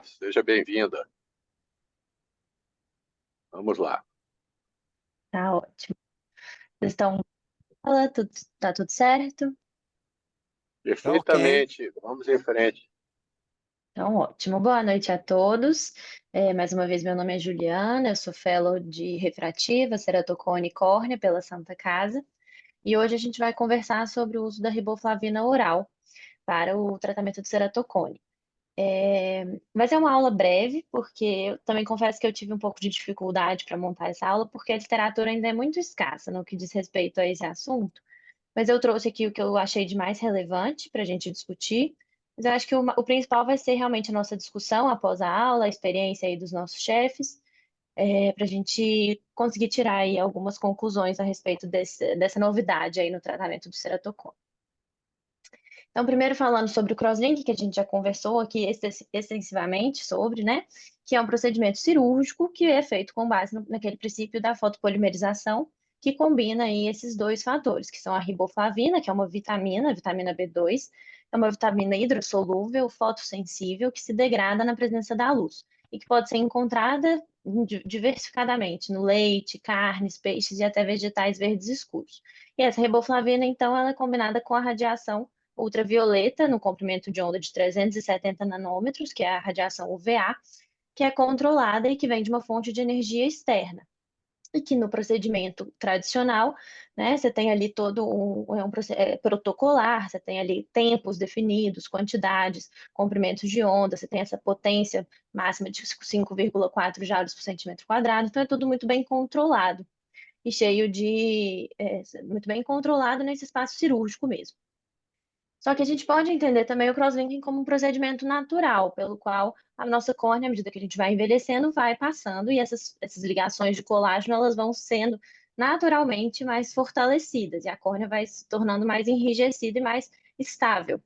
Seja bem-vinda. Vamos lá. Tá ótimo. Vocês estão. Fala, tá tudo certo? Tá ok. Perfeitamente. Vamos em frente. Então, ótimo. Boa noite a todos. Mais uma vez, meu nome é Juliana, eu sou fellow de refrativa, ceratocone e córnea pela Santa Casa. E hoje a gente vai conversar sobre o uso da riboflavina oral para o tratamento de ceratocone. Vai ser uma aula breve, porque eu também confesso que eu tive um pouco de dificuldade para montar essa aula, porque a literatura ainda é muito escassa no que diz respeito a esse assunto. Mas eu trouxe aqui o que eu achei de mais relevante para a gente discutir. Mas eu acho que o principal vai ser realmente a nossa discussão após a aula, a experiência aí dos nossos chefes, para a gente conseguir tirar aí algumas conclusões a respeito dessa novidade aí no tratamento do ceratocone. Então, primeiro falando sobre o crosslink, que a gente já conversou aqui extensivamente sobre, né? Que é um procedimento cirúrgico que é feito com base naquele princípio da fotopolimerização, que combina aí esses dois fatores, que são a riboflavina, que é uma vitamina, a vitamina B2, é uma vitamina hidrossolúvel, fotossensível, que se degrada na presença da luz e que pode ser encontrada diversificadamente no leite, carnes, peixes e até vegetais verdes escuros. E essa riboflavina, então, ela é combinada com a radiação ultravioleta no comprimento de onda de 370 nanômetros, que é a radiação UVA, que é controlada e que vem de uma fonte de energia externa. E que no procedimento tradicional, né, você tem ali todo protocolar, você tem ali tempos definidos, quantidades, comprimentos de onda, você tem essa potência máxima de 5,4 joules por centímetro quadrado, então é tudo muito bem controlado e cheio muito bem controlado nesse espaço cirúrgico mesmo. Só que a gente pode entender também o crosslinking como um procedimento natural, pelo qual a nossa córnea, à medida que a gente vai envelhecendo, vai passando e essas ligações de colágeno elas vão sendo naturalmente mais fortalecidas e a córnea vai se tornando mais enrijecida e mais estável.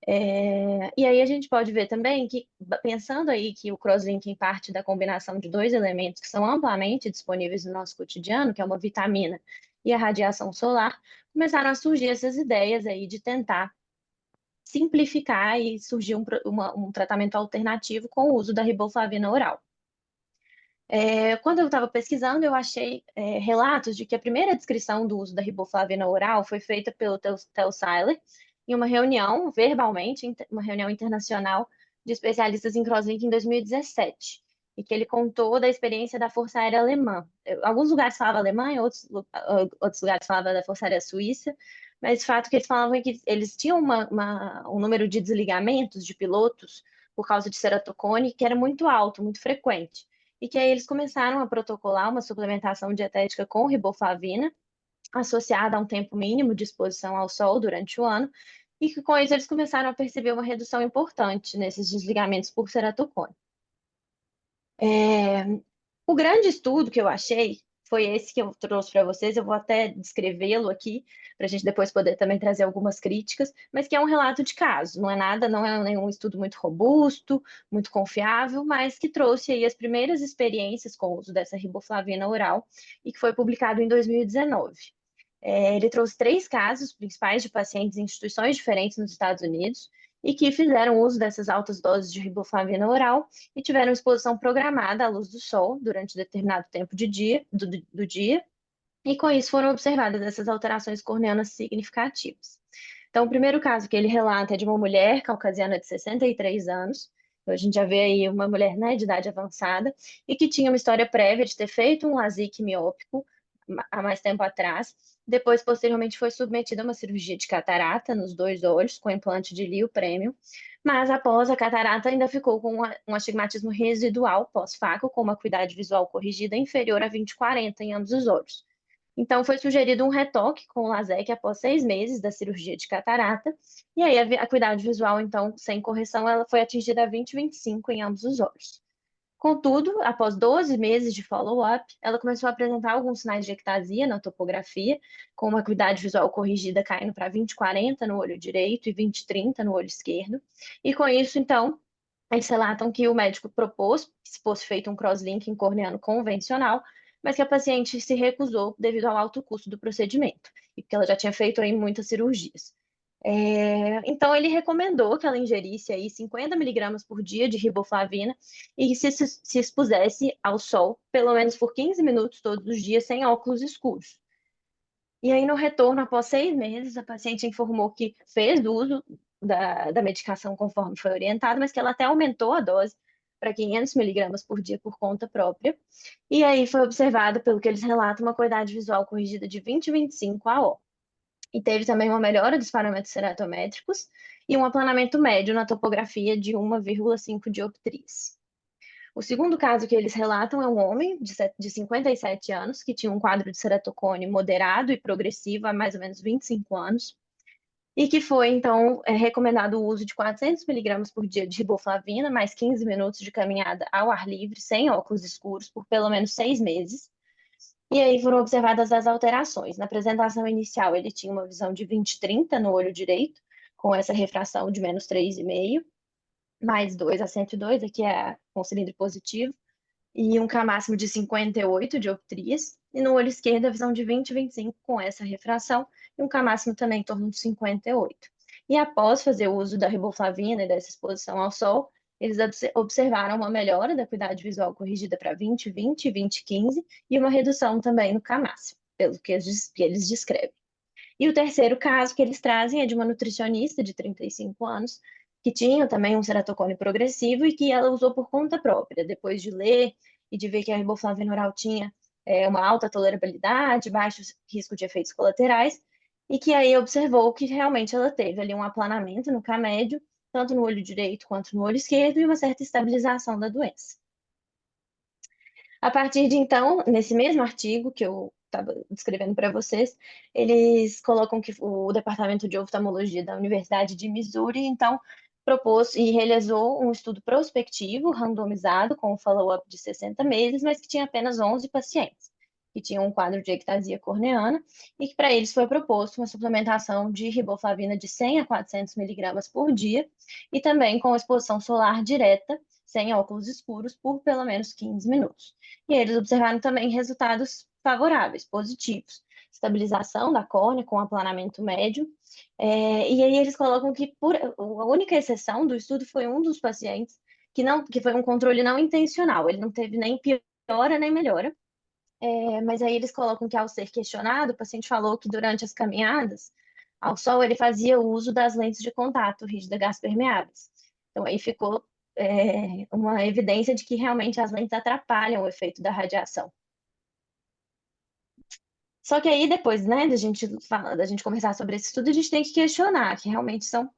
E aí a gente pode ver também que, pensando aí que o crosslinking parte da combinação de dois elementos que são amplamente disponíveis no nosso cotidiano, que é uma vitamina e a radiação solar, começaram a surgir essas ideias aí de tentar simplificar e surgir um tratamento alternativo com o uso da riboflavina oral. Quando eu estava pesquisando, eu achei relatos de que a primeira descrição do uso da riboflavina oral foi feita pelo Tel Seiler em uma reunião, verbalmente, uma reunião internacional de especialistas em crosslink em 2017, e que ele contou da experiência da Força Aérea Alemã. Alguns lugares falavam alemã, em outros lugares falavam da Força Aérea Suíça, mas o fato que eles falavam é que eles tinham um número de desligamentos de pilotos por causa de ceratocone que era muito alto, muito frequente e que aí eles começaram a protocolar uma suplementação dietética com riboflavina, associada a um tempo mínimo de exposição ao sol durante o ano, e que com isso eles começaram a perceber uma redução importante nesses desligamentos por ceratocone. É, O grande estudo que eu achei foi esse que eu trouxe para vocês. Eu vou até descrevê-lo aqui, para a gente depois poder também trazer algumas críticas, mas que é um relato de caso, não é nada, não é nenhum estudo muito robusto, muito confiável, mas que trouxe aí as primeiras experiências com o uso dessa riboflavina oral e que foi publicado em 2019. Ele trouxe três casos principais de pacientes em instituições diferentes nos Estados Unidos e que fizeram uso dessas altas doses de riboflavina oral e tiveram exposição programada à luz do sol durante determinado tempo do dia, e com isso foram observadas essas alterações corneanas significativas. Então, o primeiro caso que ele relata é de uma mulher caucasiana de 63 anos, então a gente já vê aí uma mulher, né, de idade avançada, e que tinha uma história prévia de ter feito um LASIK miópico há mais tempo atrás, depois, posteriormente, foi submetida a uma cirurgia de catarata nos dois olhos, com implante de Lio Premium, mas após a catarata ainda ficou com um astigmatismo residual pós-faco, com uma acuidade visual corrigida inferior a 20/40 em ambos os olhos. Então, foi sugerido um retoque com o LASEK após 6 meses da cirurgia de catarata, e aí a acuidade visual, então, sem correção, ela foi atingida a 20/25 em ambos os olhos. Contudo, após 12 meses de follow-up, ela começou a apresentar alguns sinais de ectasia na topografia, com uma acuidade visual corrigida caindo para 20/40 no olho direito e 20/30 no olho esquerdo. E com isso, então, eles relatam que o médico propôs que se fosse feito um crosslinking corneano convencional, mas que a paciente se recusou devido ao alto custo do procedimento, e que ela já tinha feito aí muitas cirurgias. Então, ele recomendou que ela ingerisse aí 50 miligramas por dia de riboflavina e que se expusesse ao sol, pelo menos por 15 minutos todos os dias, sem óculos escuros. E aí, no retorno, após 6 meses, a paciente informou que fez uso da medicação conforme foi orientado, mas que ela até aumentou a dose para 500 miligramas por dia por conta própria. E aí foi observado, pelo que eles relatam, uma acuidade visual corrigida de 20/25 AO. E teve também uma melhora dos parâmetros ceratométricos e um aplanamento médio na topografia de 1,5 dioptrias. O segundo caso que eles relatam é um homem de 57 anos que tinha um quadro de ceratocone moderado e progressivo há mais ou menos 25 anos e que foi, então, recomendado o uso de 400 miligramas por dia de riboflavina, mais 15 minutos de caminhada ao ar livre, sem óculos escuros, por pelo menos 6 meses. E aí foram observadas as alterações. Na apresentação inicial, ele tinha uma visão de 20/30 no olho direito, com essa refração de menos 3,5, mais 2 a 102, aqui é com cilindro positivo, e um K máximo de 58 dioptrias. E no olho esquerdo, a visão de 20/25 com essa refração, e um K máximo também em torno de 58. E após fazer o uso da riboflavina e dessa exposição ao sol, eles observaram uma melhora da acuidade visual corrigida para 20/20 e 20/15 e uma redução também no K máximo, pelo que eles descrevem. E o terceiro caso que eles trazem é de uma nutricionista de 35 anos, que tinha também um ceratocone progressivo e que ela usou por conta própria, depois de ler e de ver que a riboflavina oral tinha uma alta tolerabilidade, baixo risco de efeitos colaterais, e que aí observou que realmente ela teve ali um aplanamento no K médio, tanto no olho direito quanto no olho esquerdo, e uma certa estabilização da doença. A partir de então, nesse mesmo artigo que eu estava descrevendo para vocês, eles colocam que o Departamento de Oftalmologia da Universidade de Missouri, então, propôs e realizou um estudo prospectivo, randomizado, com um follow-up de 60 meses, mas que tinha apenas 11 pacientes, que tinham um quadro de ectasia corneana, e que para eles foi proposto uma suplementação de riboflavina de 100 a 400 miligramas por dia, e também com exposição solar direta, sem óculos escuros, por pelo menos 15 minutos. E eles observaram também resultados favoráveis, positivos. Estabilização da córnea com aplanamento médio. E aí eles colocam que a única exceção do estudo foi um dos pacientes que foi um controle não intencional. Ele não teve nem piora nem melhora. Mas aí eles colocam que ao ser questionado, o paciente falou que durante as caminhadas ao sol ele fazia uso das lentes de contato rígida gás permeáveis. Então aí ficou uma evidência de que realmente as lentes atrapalham o efeito da radiação. Só que aí depois, né, da gente conversar sobre esse estudo, a gente tem que questionar que realmente são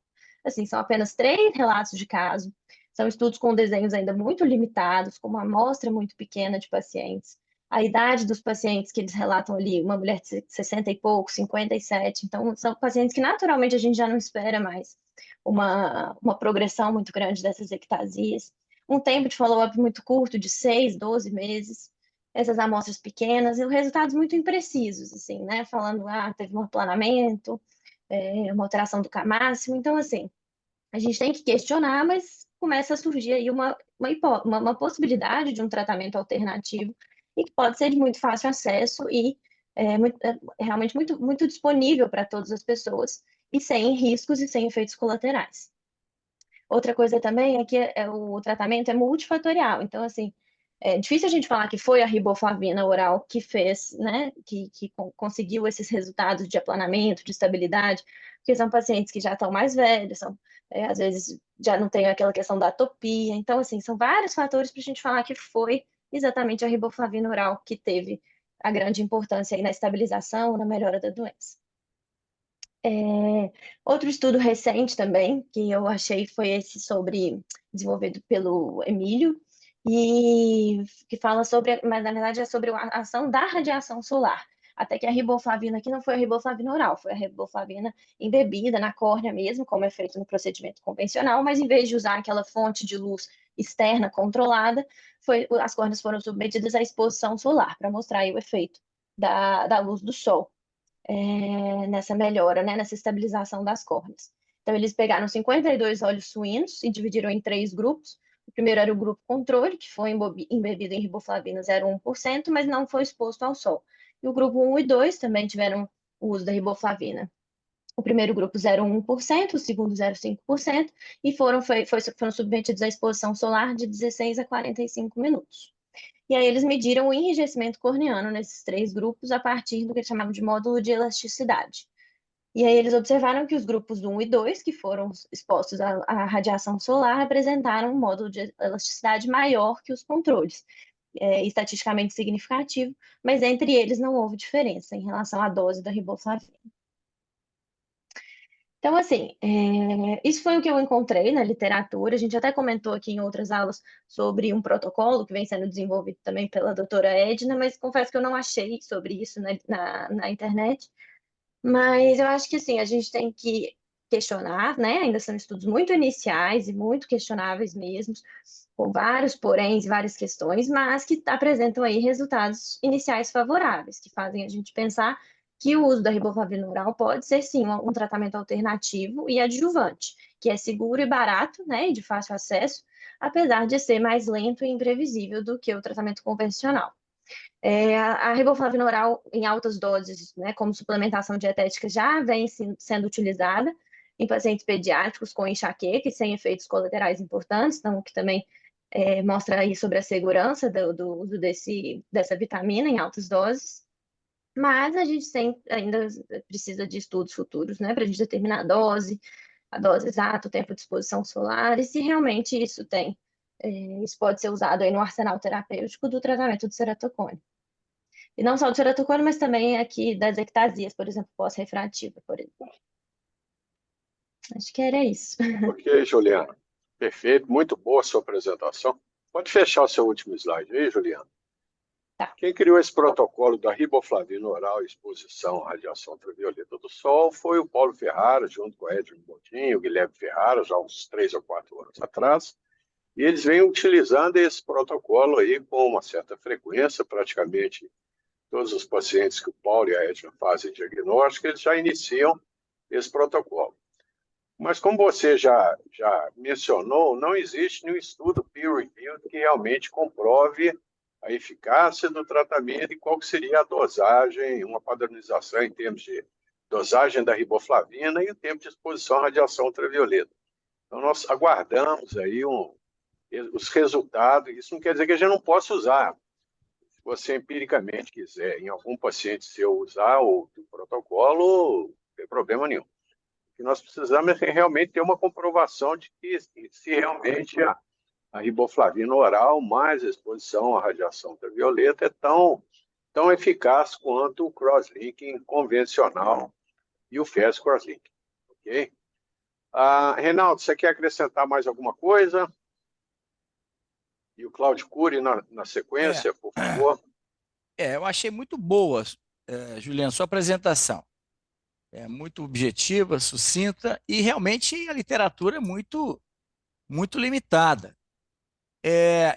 apenas 3 relatos de caso, são estudos com desenhos ainda muito limitados, com uma amostra muito pequena de pacientes. A idade dos pacientes que eles relatam ali, uma mulher de 60 e pouco, 57, então são pacientes que naturalmente a gente já não espera mais uma progressão muito grande dessas ectasias. Um tempo de follow-up muito curto, de 6, 12 meses, essas amostras pequenas, e resultados muito imprecisos, assim, né? Falando, teve um aplanamento, uma alteração do K máximo. Então, assim, a gente tem que questionar, mas começa a surgir aí uma possibilidade de um tratamento alternativo e que pode ser de muito fácil acesso e realmente muito, muito disponível para todas as pessoas e sem riscos e sem efeitos colaterais. Outra coisa também é que o tratamento é multifatorial. Então, assim, é difícil a gente falar que foi a riboflavina oral que fez, né, que conseguiu esses resultados de aplanamento, de estabilidade, porque são pacientes que já estão mais velhos, às vezes já não tem aquela questão da atopia. Então, assim, são vários fatores para a gente falar que foi exatamente a riboflavina oral que teve a grande importância aí na estabilização, na melhora da doença. Outro estudo recente também, que eu achei foi esse desenvolvido pelo Emílio, e que fala sobre, mas na verdade é sobre a ação da radiação solar. Até que a riboflavina aqui não foi a riboflavina oral, foi a riboflavina embebida na córnea mesmo, como é feito no procedimento convencional, mas em vez de usar aquela fonte de luz externa controlada, as córneas foram submetidas à exposição solar, para mostrar aí o efeito da luz do sol nessa melhora, né, nessa estabilização das córneas. Então, eles pegaram 52 olhos suínos e dividiram em 3 grupos. O primeiro era o grupo controle, que foi embebido em riboflavina 0,1%, mas não foi exposto ao sol. E o grupo 1 e 2 também tiveram o uso da riboflavina O primeiro grupo 0,1%, o segundo 0,5%, e foram submetidos à exposição solar de 16 a 45 minutos. E aí eles mediram o enrijecimento corneano nesses 3 grupos a partir do que eles chamavam de módulo de elasticidade. E aí eles observaram que os grupos 1 e 2, que foram expostos à radiação solar, apresentaram um módulo de elasticidade maior que os controles, estatisticamente significativo, mas entre eles não houve diferença em relação à dose da riboflavina. Então, assim, isso foi o que eu encontrei na literatura. A gente até comentou aqui em outras aulas sobre um protocolo que vem sendo desenvolvido também pela doutora Edna, mas confesso que eu não achei sobre isso na internet. Mas eu acho que, assim, a gente tem que questionar, né? Ainda são estudos muito iniciais e muito questionáveis mesmo, com vários poréns e várias questões, mas que apresentam aí resultados iniciais favoráveis, que fazem a gente pensar que o uso da riboflavina oral pode ser, sim, um tratamento alternativo e adjuvante, que é seguro e barato, né, e de fácil acesso, apesar de ser mais lento e imprevisível do que o tratamento convencional. A riboflavina oral em altas doses, né, como suplementação dietética, já vem sendo utilizada em pacientes pediátricos com enxaqueca e sem efeitos colaterais importantes, então, que também mostra aí sobre a segurança do uso dessa vitamina em altas doses. Mas a gente ainda precisa de estudos futuros, né, para a gente determinar a dose exata, o tempo de exposição solar, e se realmente isso pode ser usado aí no arsenal terapêutico do tratamento do ceratocone. E não só do ceratocone, mas também aqui das ectasias, por exemplo, pós-refrativa, por exemplo. Acho que era isso. Ok, Juliana. Perfeito, muito boa a sua apresentação. Pode fechar o seu último slide aí, Juliana. Tá. Quem criou esse protocolo da riboflavina oral e exposição à radiação ultravioleta do sol foi o Paulo Ferrara, junto com o Edwin Boldin, o Guilherme Ferrara, já uns 3 ou 4 anos atrás. E eles vêm utilizando esse protocolo aí com uma certa frequência, praticamente todos os pacientes que o Paulo e a Edna fazem diagnóstico, eles já iniciam esse protocolo. Mas como você já mencionou, não existe nenhum estudo peer-reviewed que realmente comprove a eficácia do tratamento e qual que seria a dosagem, uma padronização em termos de dosagem da riboflavina e o tempo de exposição à radiação ultravioleta. Então, nós aguardamos aí os resultados. Isso não quer dizer que a gente não possa usar. Se você empiricamente quiser, em algum paciente seu, usar o protocolo, não tem problema nenhum. O que nós precisamos é realmente ter uma comprovação de que se realmente a riboflavina oral mais a exposição à radiação ultravioleta é tão eficaz quanto o crosslinking convencional e o fast crosslinking. Ok? Reinaldo, você quer acrescentar mais alguma coisa? E o Claudio Cury na sequência, por favor. Eu achei muito boa, Juliana, sua apresentação. É muito objetiva, sucinta e realmente a literatura é muito, muito limitada.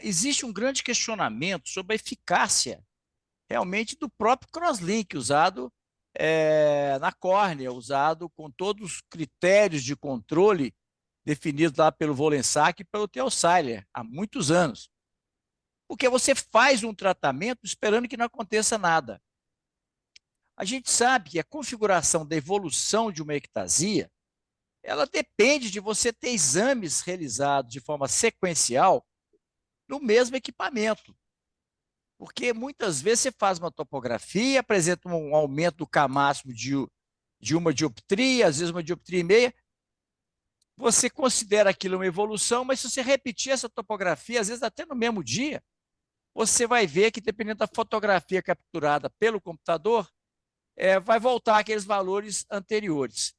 Existe um grande questionamento sobre a eficácia realmente do próprio crosslink usado na córnea, usado com todos os critérios de controle definidos lá pelo Wollensak e pelo Theo Seiler há muitos anos. Porque você faz um tratamento esperando que não aconteça nada. A gente sabe que a configuração da evolução de uma ectasia, ela depende de você ter exames realizados de forma sequencial no mesmo equipamento. Porque muitas vezes você faz uma topografia, apresenta um aumento do K máximo de uma dioptria, às vezes uma dioptria e meia, você considera aquilo uma evolução, mas se você repetir essa topografia, às vezes até no mesmo dia, você vai ver que, dependendo da fotografia capturada pelo computador, vai voltar aqueles valores anteriores.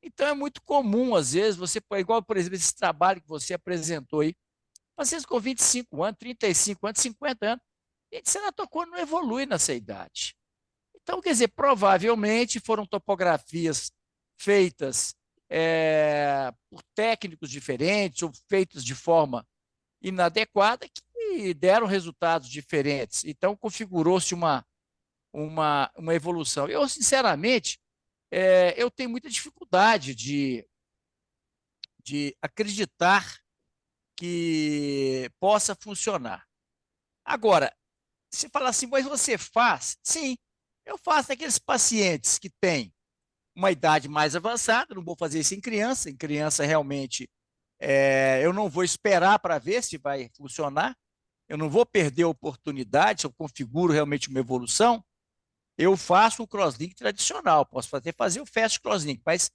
Então, é muito comum, às vezes, você, igual, por exemplo, esse trabalho que você apresentou aí, pacientes com 25 anos, 35 anos, 50 anos, e de ceratocone não evolui nessa idade. Então, quer dizer, provavelmente foram topografias feitas por técnicos diferentes ou feitas de forma inadequada que deram resultados diferentes. Então, configurou-se uma evolução. Eu, sinceramente, eu tenho muita dificuldade de acreditar que possa funcionar. Agora, se falar assim, mas você faz? Sim, eu faço naqueles pacientes que têm uma idade mais avançada, não vou fazer isso em criança. Em criança, realmente, eu não vou esperar para ver se vai funcionar, eu não vou perder a oportunidade, se eu configuro realmente uma evolução, eu faço o crosslink tradicional, posso fazer o fast crosslink, mas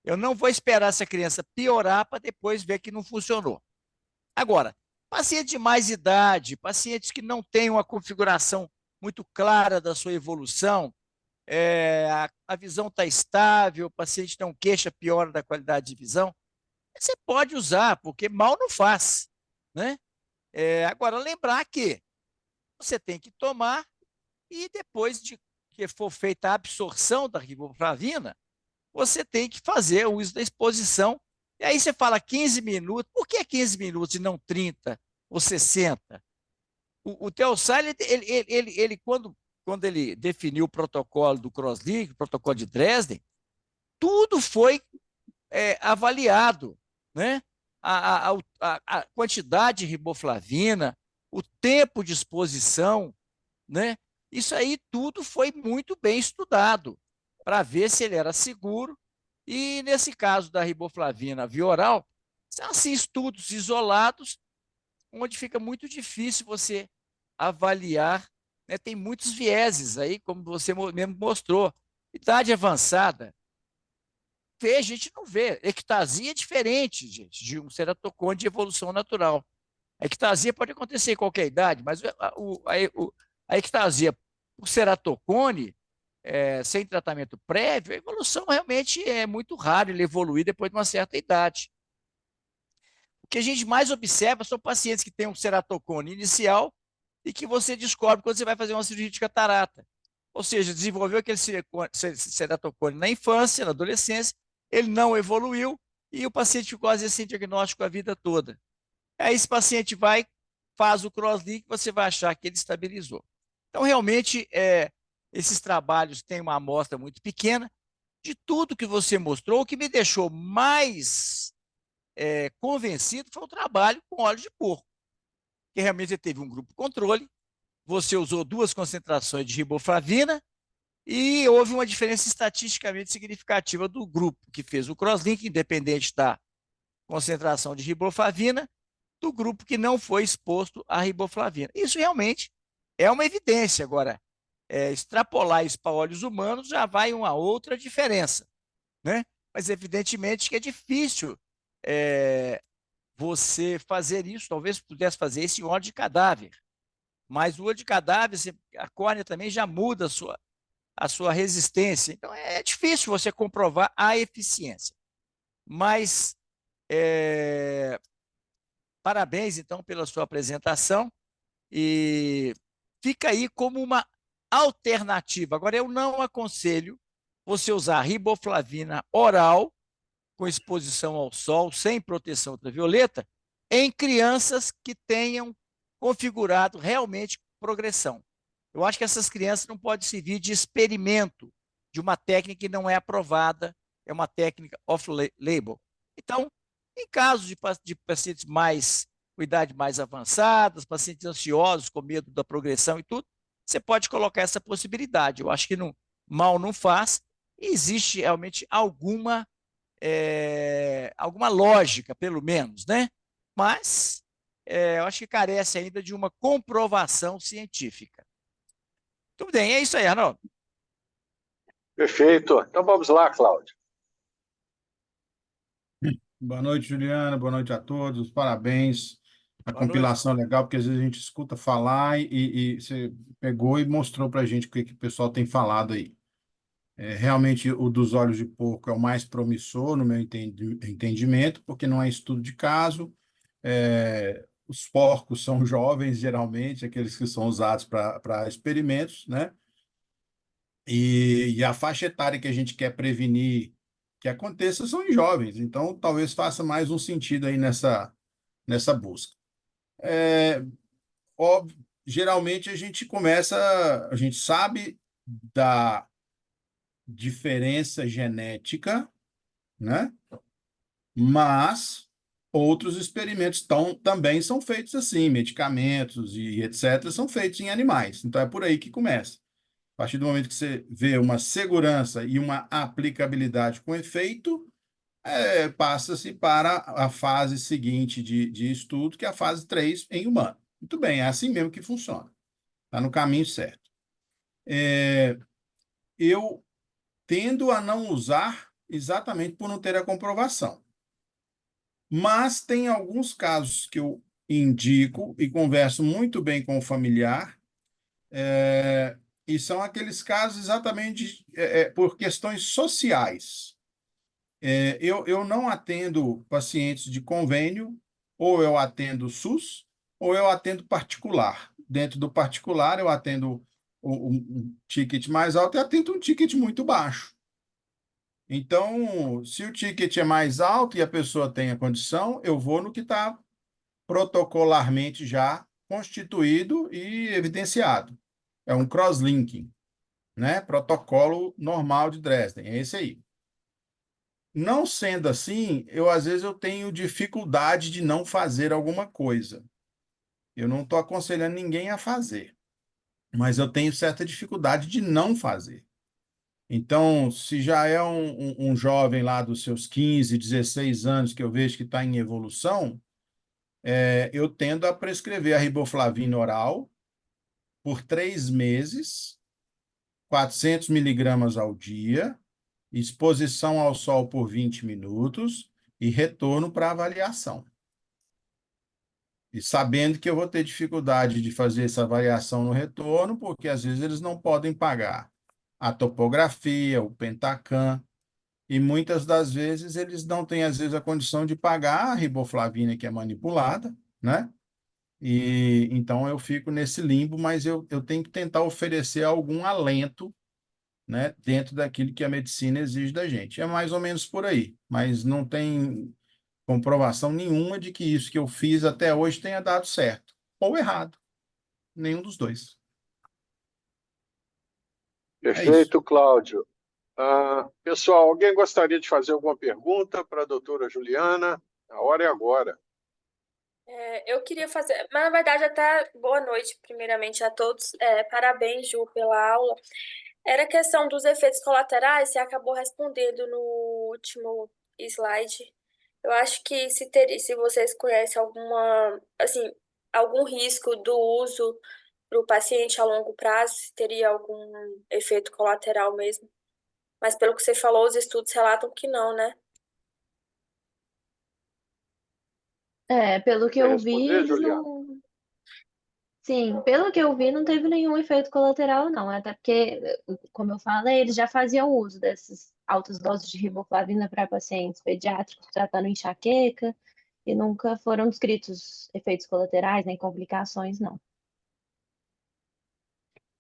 eu não vou esperar essa criança piorar para depois ver que não funcionou. Agora, pacientes de mais idade, pacientes que não têm uma configuração muito clara da sua evolução, a visão está estável, o paciente não queixa piora da qualidade de visão, você pode usar, porque mal não faz, né? Agora, lembrar que você tem que tomar e depois de que for feita a absorção da riboflavina, você tem que fazer o uso da exposição. E aí você fala 15 minutos. Por que 15 minutos e não 30 ou 60? O Teosar, quando ele definiu o protocolo do CrossLink, o protocolo de Dresden, tudo foi avaliado, né? A quantidade de riboflavina, o tempo de exposição, né? Isso aí tudo foi muito bem estudado para ver se ele era seguro. E nesse caso da riboflavina via oral, são assim, estudos isolados, onde fica muito difícil você avaliar, né? Tem muitos vieses aí, como você mesmo mostrou. Idade avançada, a gente não vê. Ectasia é diferente, gente, de um ceratocone de evolução natural. A ectasia pode acontecer em qualquer idade, mas a ectasia por ceratocone, sem tratamento prévio, a evolução realmente é muito rara ele evoluir depois de uma certa idade. O que a gente mais observa são pacientes que têm um ceratocone inicial e que você descobre quando você vai fazer uma cirurgia de catarata. Ou seja, desenvolveu aquele ceratocone na infância, na adolescência, ele não evoluiu e o paciente ficou, às vezes, sem diagnóstico a vida toda. Aí esse paciente vai, faz o crosslink, você vai achar que ele estabilizou. Então, realmente, esses trabalhos têm uma amostra muito pequena. De tudo que você mostrou, o que me deixou mais convencido foi o trabalho com óleo de porco, que realmente teve um grupo controle, você usou 2 concentrações de riboflavina e houve uma diferença estatisticamente significativa do grupo que fez o crosslink, independente da concentração de riboflavina, do grupo que não foi exposto à riboflavina. Isso realmente é uma evidência. Agora, extrapolar isso para óleos humanos já vai uma outra diferença, né? Mas evidentemente que é difícil você fazer isso. Talvez pudesse fazer isso em óleo de cadáver, mas o óleo de cadáver, a córnea também já muda a sua resistência. Então é difícil você comprovar a eficiência. Mas parabéns, então, pela sua apresentação e fica aí como uma alternativa. Agora, eu não aconselho você usar riboflavina oral com exposição ao sol, sem proteção ultravioleta, em crianças que tenham configurado realmente progressão. Eu acho que essas crianças não podem servir de experimento de uma técnica que não é aprovada, é uma técnica off-label. Então, em casos de pacientes com idade mais avançada, pacientes ansiosos, com medo da progressão e tudo, você pode colocar essa possibilidade. Eu acho que mal não faz, e existe realmente alguma lógica, pelo menos, né? Mas eu acho que carece ainda de uma comprovação científica. Tudo bem, é isso aí, Arnaldo. Perfeito. Então vamos lá, Cláudio. Boa noite, Juliana. Boa noite a todos. Parabéns. A Boa compilação é legal, porque às vezes a gente escuta falar e você pegou e mostrou para a gente o que o pessoal tem falado aí. Realmente, o dos olhos de porco é o mais promissor, no meu entendimento, porque não é estudo de caso. Os porcos são jovens, geralmente, aqueles que são usados para experimentos, né? E a faixa etária que a gente quer prevenir que aconteça são em jovens, então talvez faça mais um sentido aí nessa busca. Óbvio, geralmente a gente sabe da diferença genética, né? Mas outros experimentos também são feitos assim, medicamentos e etc. são feitos em animais, então é por aí que começa. partir do momento que você vê uma segurança e uma aplicabilidade com efeito, passa-se para a fase seguinte de estudo, que é a fase 3 em humano. Muito bem, é assim mesmo que funciona. Está no caminho certo. Eu tendo a não usar exatamente por não ter a comprovação. Mas tem alguns casos que eu indico e converso muito bem com o familiar, e são aqueles casos exatamente por questões sociais. Eu não atendo pacientes de convênio, ou eu atendo SUS, ou eu atendo particular. Dentro do particular, eu atendo um ticket mais alto e atendo um ticket muito baixo. Então, se o ticket é mais alto e a pessoa tem a condição, eu vou no que está protocolarmente já constituído e evidenciado. É um cross-linking, né? Protocolo normal de Dresden, é esse aí. Não sendo assim, às vezes eu tenho dificuldade de não fazer alguma coisa. Eu não estou aconselhando ninguém a fazer, mas eu tenho certa dificuldade de não fazer. Então, se já é um jovem lá dos seus 15, 16 anos que eu vejo que está em evolução, eu tendo a prescrever a riboflavina oral por 3 meses, 400 miligramas ao dia, exposição ao sol por 20 minutos e retorno para avaliação. E sabendo que eu vou ter dificuldade de fazer essa avaliação no retorno, porque às vezes eles não podem pagar a topografia, o Pentacam, e muitas das vezes eles não têm, às vezes, a condição de pagar a riboflavina que é manipulada, né? E então eu fico nesse limbo, mas eu tenho que tentar oferecer algum alento, né, dentro daquilo que a medicina exige da gente. É mais ou menos por aí, mas não tem comprovação nenhuma de que isso que eu fiz até hoje tenha dado certo ou errado. Nenhum dos dois. É isso. Perfeito, Cláudio. Pessoal, alguém gostaria de fazer alguma pergunta para a doutora Juliana? A hora é agora. Eu queria fazer, mas na verdade até boa noite, primeiramente a todos. Parabéns, Ju, pela aula. Era a questão dos efeitos colaterais, você acabou respondendo no último slide. Eu acho que se vocês conhecem assim, algum risco do uso para o paciente a longo prazo, se teria algum efeito colateral mesmo. Mas pelo que você falou, os estudos relatam que não, né? Pelo que Quer eu vi, responder, eles Juliana? não. Sim, pelo que eu vi, não teve nenhum efeito colateral, não. Até porque, como eu falei, eles já faziam uso dessas altas doses de riboflavina para pacientes pediátricos tratando enxaqueca e nunca foram descritos efeitos colaterais nem complicações, não.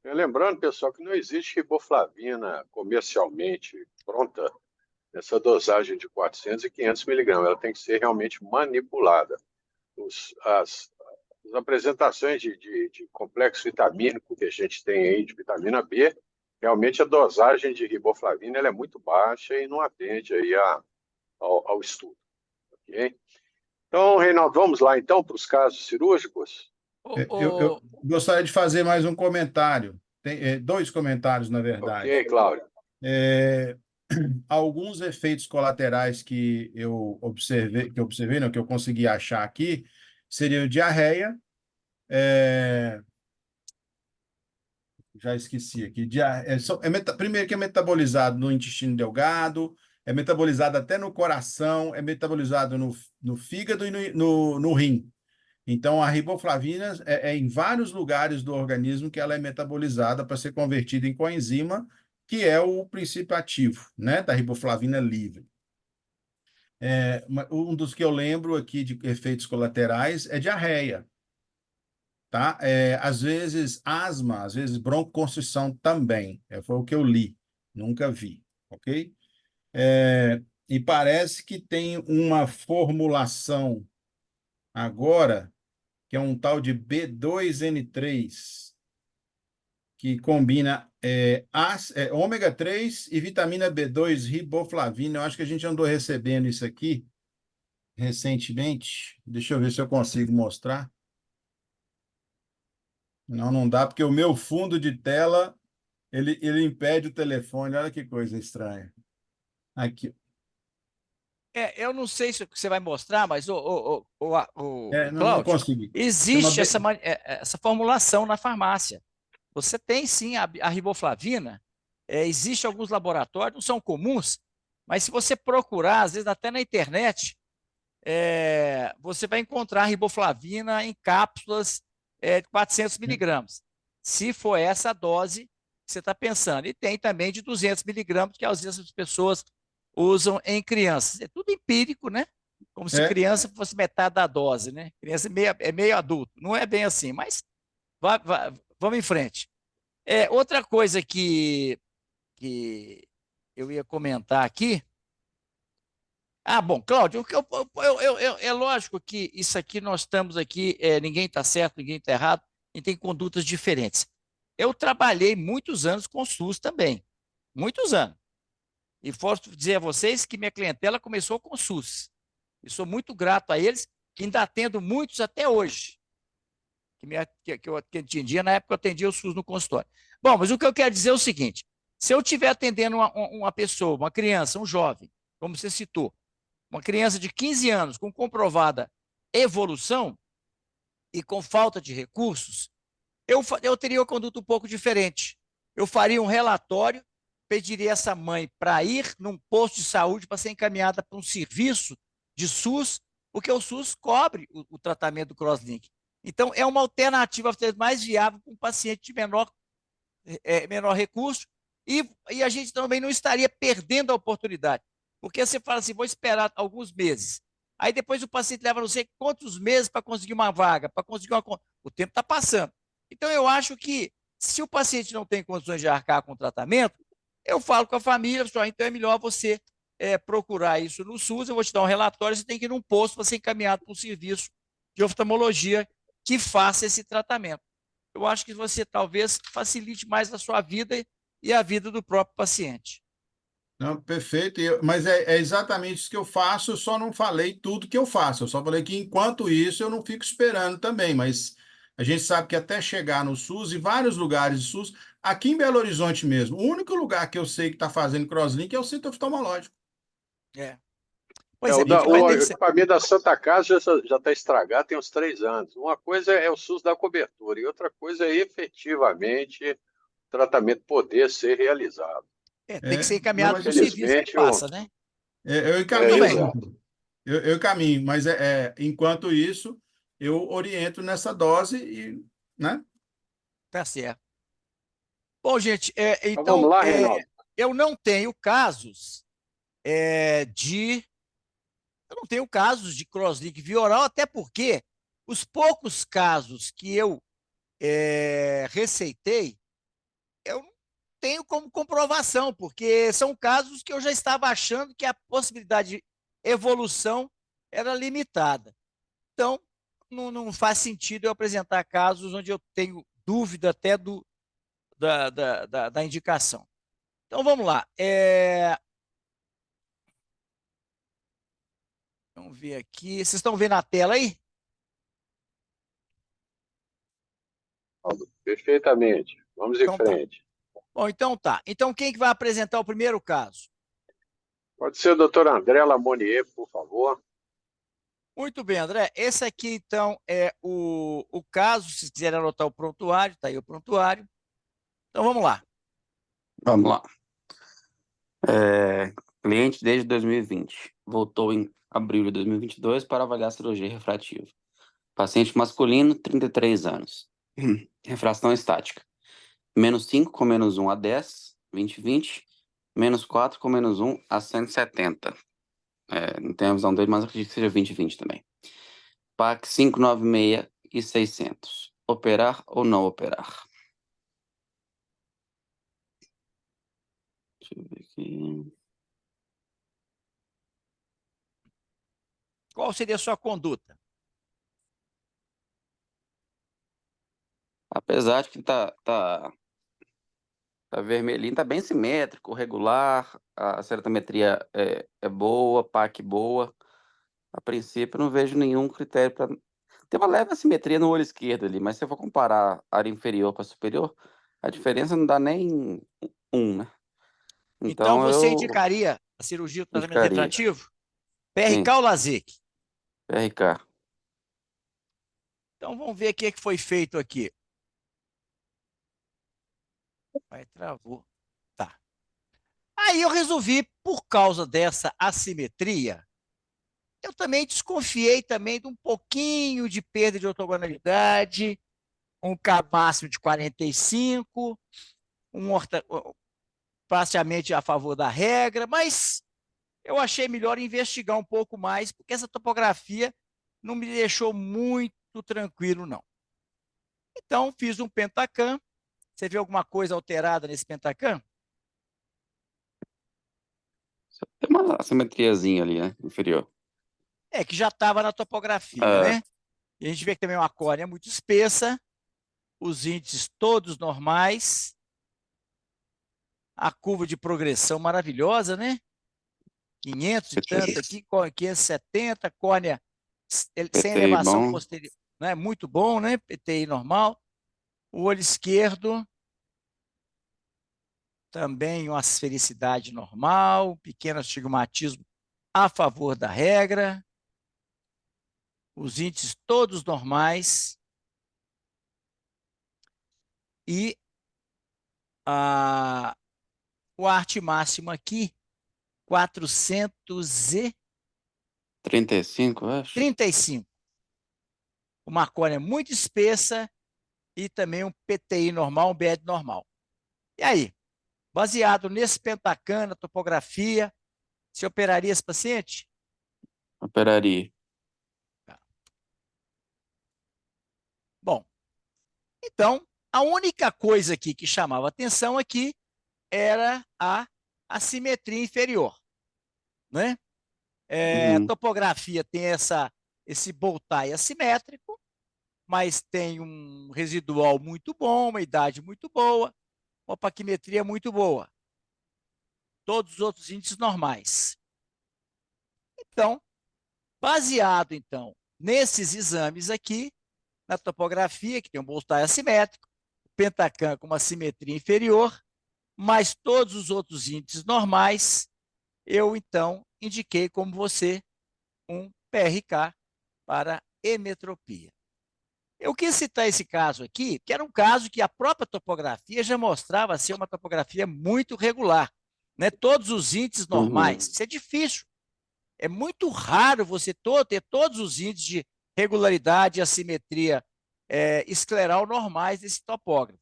Lembrando, pessoal, que não existe riboflavina comercialmente pronta nessa dosagem de 400 e 500 miligramas. Ela tem que ser realmente manipulada. As apresentações de complexo vitamínico que a gente tem aí, de vitamina B, realmente a dosagem de riboflavina ela é muito baixa e não atende aí ao estudo. Okay? Então, Reinaldo, vamos lá então para os casos cirúrgicos? Eu gostaria de fazer mais um comentário. Tem 2 comentários, na verdade. Ok, Cláudio. Alguns efeitos colaterais que eu observei, não, que eu consegui achar aqui, seriam diarreia, já esqueci aqui. Primeiro que é metabolizado no intestino delgado, é metabolizado até no coração, é metabolizado no fígado e no rim. Então, a riboflavina é em vários lugares do organismo que ela é metabolizada para ser convertida em coenzima, que é o princípio ativo, né, da riboflavina livre. Um dos que eu lembro aqui de efeitos colaterais é diarreia. Tá? Às vezes asma, às vezes broncoconstrição também. Foi o que eu li, nunca vi, ok? E parece que tem uma formulação agora, que é um tal de B2N3, que combina ômega 3 e vitamina B2, riboflavina. Eu acho que a gente andou recebendo isso aqui recentemente. Deixa eu ver se eu consigo mostrar. Não dá, porque o meu fundo de tela Ele impede o telefone, olha que coisa estranha. Aqui. Eu não sei se você vai mostrar, mas, o Não Cláudio, consegui. Chama existe essa formulação na farmácia. Você tem sim a riboflavina, existe alguns laboratórios, não são comuns, mas se você procurar, às vezes até na internet, você vai encontrar riboflavina em cápsulas de 400 miligramas. Se for essa a dose que você está pensando. E tem também de 200 miligramas, que às vezes as pessoas usam em crianças. É tudo empírico, né? Como se É, criança fosse metade da dose, né? Criança é meio adulto. Não é bem assim, mas vamos em frente. Outra coisa que eu ia comentar aqui. Ah, bom, Cláudio, é lógico que isso aqui nós estamos aqui, ninguém está certo, ninguém está errado, e tem condutas diferentes. Eu trabalhei muitos anos com o SUS também, muitos anos. E posso dizer a vocês que minha clientela começou com o SUS. E sou muito grato a eles, que ainda atendo muitos até hoje, que eu atendia, na época eu atendia o SUS no consultório. Bom, mas o que eu quero dizer é o seguinte, se eu estiver atendendo uma pessoa, uma criança, um jovem, como você citou, uma criança de 15 anos com comprovada evolução e com falta de recursos, eu teria uma conduta um pouco diferente. Eu faria um relatório, pediria essa mãe para ir num posto de saúde para ser encaminhada para um serviço de SUS, porque o SUS cobre o tratamento do crosslink. Então, é uma alternativa mais viável para um paciente de menor recurso e a gente também não estaria perdendo a oportunidade. Porque você fala assim, vou esperar alguns meses. Aí depois o paciente leva não sei quantos meses para conseguir uma vaga, para conseguir uma. O tempo está passando. Então, eu acho que se o paciente não tem condições de arcar com o tratamento, eu falo com a família, pessoal, então é melhor você procurar isso no SUS, eu vou te dar um relatório, você tem que ir num posto para ser encaminhado para um serviço de oftalmologia que faça esse tratamento. Eu acho que você talvez facilite mais a sua vida e a vida do próprio paciente. não, perfeito. Mas é exatamente isso que eu faço, eu só não falei tudo que eu faço. Eu só falei que enquanto isso eu não fico esperando também, mas a gente sabe que até chegar no SUS e vários lugares do SUS, aqui em Belo Horizonte mesmo, o único lugar que eu sei que está fazendo crosslink é o centro oftalmológico. É. Pois é, E porque vai O ter que ser. equipamento da Santa Casa já está estragado tem uns 3 anos. Uma coisa é o SUS dar cobertura e outra coisa é efetivamente o tratamento poder ser realizado. Tem que ser Não, encaminhado mas para o serviço que Infelizmente, passa, né? eu Tudo encaminho, bem. exato. eu encaminho, mas enquanto isso, eu oriento nessa dose e, né? Tá certo. Bom, gente, Então vamos lá, Reinaldo. eu não tenho casos de. Eu não tenho casos de crosslink via oral, até porque os poucos casos que eu receitei, eu não tenho como comprovação, porque são casos que eu já estava achando que a possibilidade de evolução era limitada. Então, não faz sentido eu apresentar casos onde eu tenho dúvida até da indicação. Então, vamos lá. Vamos ver aqui. Vocês estão vendo a tela aí? Perfeitamente. Vamos em Então tá. frente. Bom, então tá. Então, quem que vai apresentar o primeiro caso? Pode ser o doutor André Lamonier, por favor. Muito bem, André. Esse aqui, então, é o caso. Se quiserem anotar o prontuário, está aí o prontuário. Então, vamos lá. Vamos lá. Cliente desde 2020. Voltou em abril de 2022 para avaliar cirurgia refrativa. Paciente masculino, 33 anos. Refração estática. -5 com -1 a 10, 20, 20. -4 com -1 a 170. Não tem a visão dele, mas acredito que seja 20, 20 também. PAC 596 e 600. Operar ou não operar? Deixa eu ver aqui. Qual seria a sua conduta? Apesar de que tá vermelhinho, tá bem simétrico, regular, a ceratometria é boa, PAC boa. A princípio, eu não vejo nenhum critério para. Tem uma leve assimetria no olho esquerdo ali, mas se eu for comparar área inferior para superior, A diferença não dá nem né? Então, Então, você eu indicaria a cirurgia do tratamento indicaria. refrativo? Sim, PRK ou LASIK? PRK. Então, vamos ver o que é que foi feito aqui. Vai, travou. Tá. Aí eu resolvi, por causa dessa assimetria, eu também desconfiei também de um pouquinho de perda de ortogonalidade, um K máximo de 45, parcialmente a favor da regra, mas eu achei melhor investigar um pouco mais, porque essa topografia não me deixou muito tranquilo, não. Então, fiz um pentacam. Você vê alguma coisa alterada nesse pentacam? Tem uma assimetriazinha ali, né? Inferior. É, que já estava na topografia, É, né? E a gente vê que também é uma córnea muito espessa, os índices todos normais, a curva de progressão maravilhosa, né? 500 e tanto aqui, 570, córnea sem PTI elevação bom. posterior, né? Muito bom, né? PTI normal. O olho esquerdo também uma esfericidade normal, pequeno astigmatismo a favor da regra, os índices todos normais e o arte máximo aqui, 435, 35, eu acho. uma córnea muito espessa e também um PTI normal, um BED normal. E aí, baseado nesse pentacam, na topografia, você operaria esse paciente? Operaria. Bom, então, a única coisa aqui que chamava atenção aqui era a assimetria inferior, né? A Uhum. topografia tem esse bow-tie assimétrico, mas tem um residual muito bom, uma idade muito boa, uma paquimetria muito boa. Todos os outros índices normais. Então, baseado, então, nesses exames aqui, na topografia, que tem um bow-tie assimétrico, pentacam com uma simetria inferior, mas todos os outros índices normais, eu, então, indiquei como você um PRK para emetropia. Eu quis citar esse caso aqui, que era um caso que a própria topografia já mostrava ser uma topografia muito regular, né? Todos os índices normais. Uhum. Isso é difícil. É muito raro você ter todos os índices de regularidade e assimetria escleral normais desse topógrafo.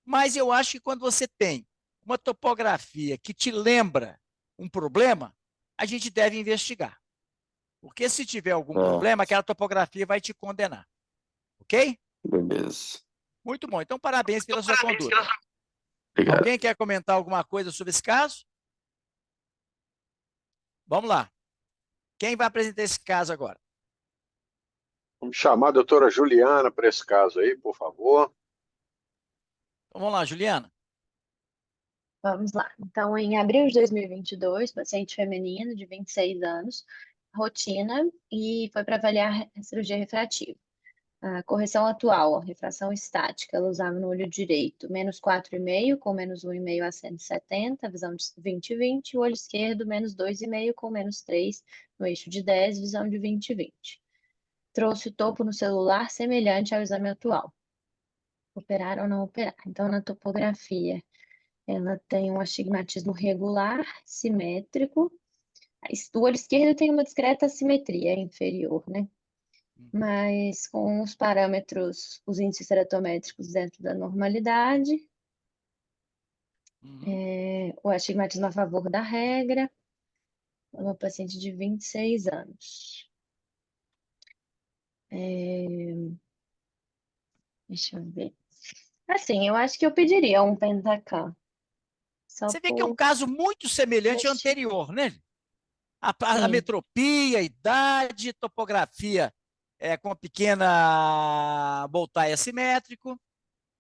Mas eu acho que quando você tem uma topografia que te lembra um problema, a gente deve investigar. Porque se tiver algum Tá, problema, aquela topografia vai te condenar. Ok? beleza. Muito bom. Então, parabéns pela sua conduta. Obrigado. Alguém quer comentar alguma coisa sobre esse caso? Vamos lá. Quem vai apresentar esse caso agora? Vamos chamar a doutora Juliana para esse caso aí, por favor. Então, vamos lá, Juliana. Vamos lá. Então, em abril de 2022, paciente feminino de 26 anos, rotina, e foi para avaliar a cirurgia refrativa. A correção atual, a refração estática, ela usava no olho direito menos 4,5 com menos 1,5 a 170, visão de 20/20, o olho esquerdo menos 2,5 com menos 3 no eixo de 10, visão de 20/20. Trouxe o topo no celular semelhante ao exame atual. Operar ou não operar? Então, na topografia, ela tem um astigmatismo regular, simétrico. O olho esquerdo tem uma discreta assimetria inferior, né? Mas com os parâmetros, os índices ceratométricos dentro da normalidade, o astigmatismo a favor da regra, é uma paciente de 26 anos. Deixa eu ver. Assim, eu acho que eu pediria um pentacam. Só Você vê que é um por caso muito semelhante ao anterior, né? A sim. metropia, a idade, topografia com uma pequena bow-tie assimétrico.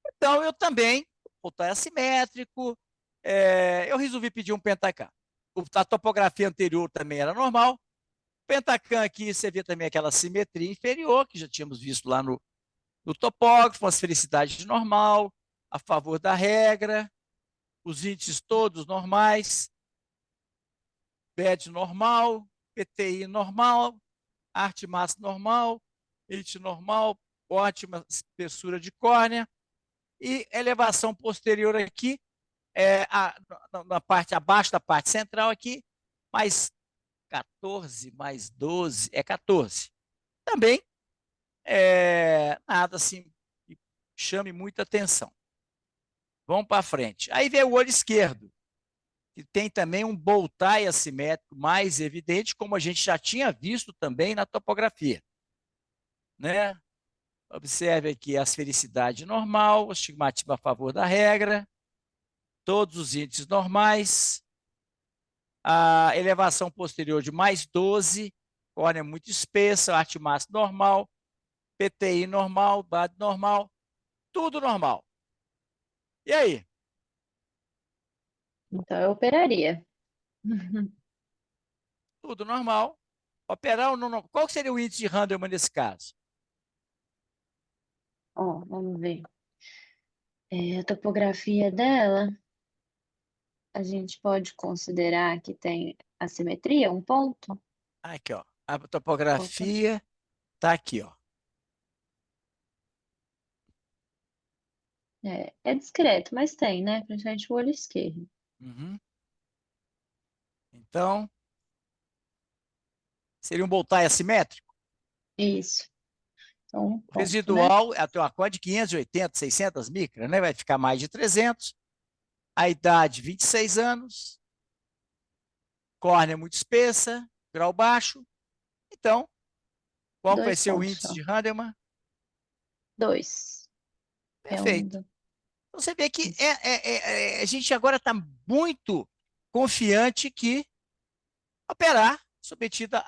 Então, eu também, bow-tie assimétrico, eu resolvi pedir um pentacam. A topografia anterior também era normal. Pentacam aqui, você vê também aquela simetria inferior, que já tínhamos visto lá no topógrafo, uma esfericidade normal, a favor da regra, os índices todos normais, BED normal, PTI normal, arte massa normal, índice normal, ótima espessura de córnea, e elevação posterior aqui, na parte abaixo da parte central aqui, mais 14, mais 12, é 14. Também nada assim que chame muita atenção. Vamos para frente. Aí vem o olho esquerdo, que tem também um bow tie assimétrico mais evidente, como a gente já tinha visto também na topografia. Né? Observe aqui a esfericidade normal, o astigmatismo a favor da regra, todos os índices normais, a elevação posterior de mais 12, córnea muito espessa, arte massa normal, PTI normal, BAD normal, tudo normal. E aí? Então, eu operaria. Tudo normal. Operar ou não? Qual seria o índice de Handelman nesse caso? Ó, vamos ver. A topografia dela, a gente pode considerar que tem assimetria, um ponto? Aqui, ó. A topografia está aqui, ó. É discreto, mas tem, né? Principalmente o olho esquerdo. Uhum. Então, seria um bow tie assimétrico? Isso. Então, O ponto, né? residual é uma cor de 580, 600 micras, né? Vai ficar mais de 300. A idade, 26 anos. Córnea muito espessa, grau baixo. Então, qual vai 2 ser o pontos índice só. de Handelman? 2. Perfeito. Então, você vê que a gente agora está muito confiante que operar submetida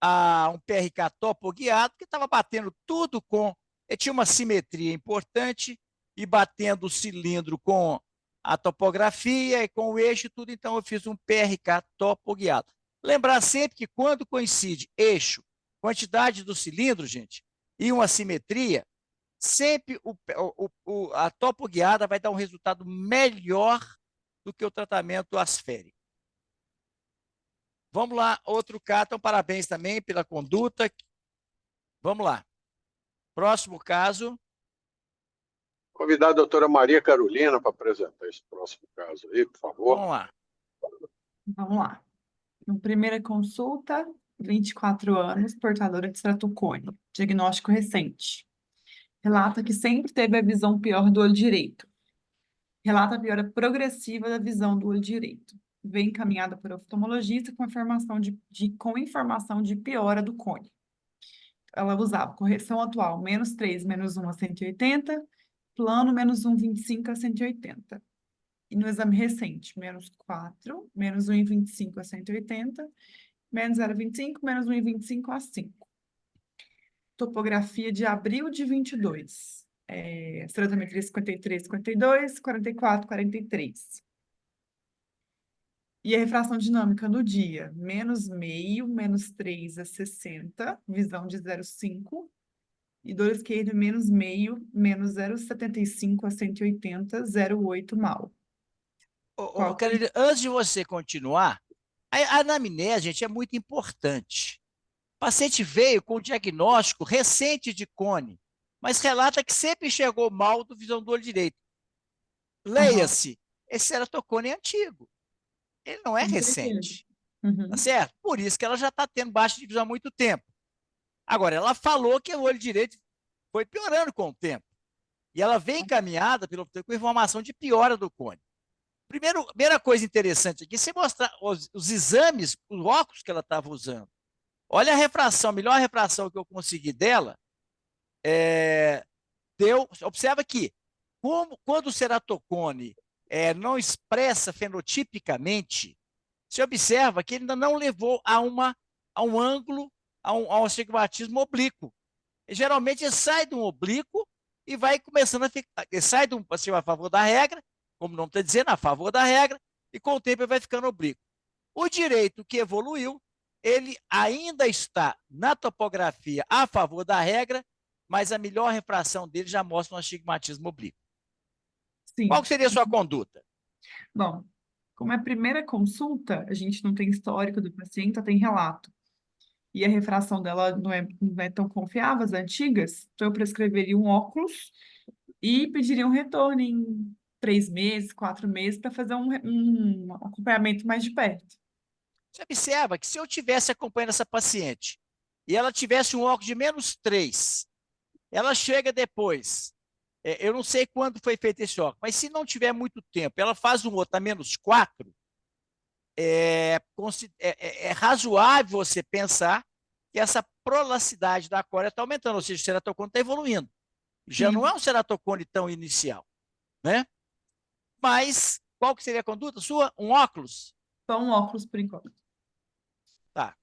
a um PRK topo guiado, que estava batendo tudo com... tinha uma simetria importante e batendo o cilindro com a topografia e com o eixo e tudo, então eu fiz um PRK topo guiado. Lembrar sempre que quando coincide eixo, quantidade do cilindro, gente, e uma simetria, sempre a topo guiada vai dar um resultado melhor do que o tratamento asférico. Vamos lá, outro caso. Então, parabéns também pela conduta. Vamos lá. Próximo caso. Convidar a doutora Maria Carolina para apresentar esse próximo caso aí, por favor. Vamos lá. Vamos lá. No primeira consulta, 24 anos, portadora de ceratocone, diagnóstico recente. Relata que sempre teve a visão pior do olho direito. Relata a piora progressiva da visão do olho direito. Vem encaminhada por oftalmologista com informação de piora do cone. Ela usava correção atual, -3, -1 a 180, plano -1, 25 a 180. E no exame recente, -4, -1,25 a 180, -0,25, -1,25 a 5. Topografia de abril de 22. Esterotometria 53, 52, 44, 43. E a refração dinâmica no dia, -0,5, -3 a 60, visão de 0,5. E dor esquerda, -0,5, -0,75 a 180, 0,8 mal. Carolina, antes de você continuar, a anamnese, gente, é muito importante. O paciente veio com diagnóstico recente de cone, mas relata que sempre enxergou mal do visão do olho direito. Leia-se, esse ceratocone é antigo. Ele não é recente. Tá certo? Por isso que ela já está tendo baixa de visão há muito tempo. Agora, ela falou que o olho direito foi piorando com o tempo. E ela vem encaminhada com informação de piora do cone. Primeira coisa interessante aqui, você mostrar os exames, os óculos que ela estava usando. Olha a refração, a melhor refração que eu consegui dela, observa que, quando o ceratocone não expressa fenotipicamente, você observa que ele ainda não levou a um ângulo, a um astigmatismo oblíquo. E, geralmente ele sai de um oblíquo e vai começando a ficar, ele sai de um a favor da regra, como o nome está dizendo, a favor da regra, e com o tempo ele vai ficando oblíquo. O direito que evoluiu, ele ainda está na topografia a favor da regra, mas a melhor refração dele já mostra um astigmatismo oblíquo. Qual Sim. que seria a sua conduta? Bom, como é a primeira consulta, a gente não tem histórico do paciente, só tem relato. E a refração dela não é tão confiável, as antigas, então eu prescreveria um óculos e pediria um retorno em 3 meses, 4 meses, para fazer um acompanhamento mais de perto. Você observa que se eu tivesse acompanhando essa paciente e ela tivesse um óculos de -3, ela chega depois, eu não sei quando foi feito esse óculos, mas se não tiver muito tempo, ela faz um outro a -4, é razoável você pensar que essa prolacidade da córnea está aumentando, ou seja, o ceratocone está evoluindo. Já não é Sim, um ceratocone tão inicial, né? Mas qual que seria a conduta sua? Um óculos? só um óculos por enquanto. Tá.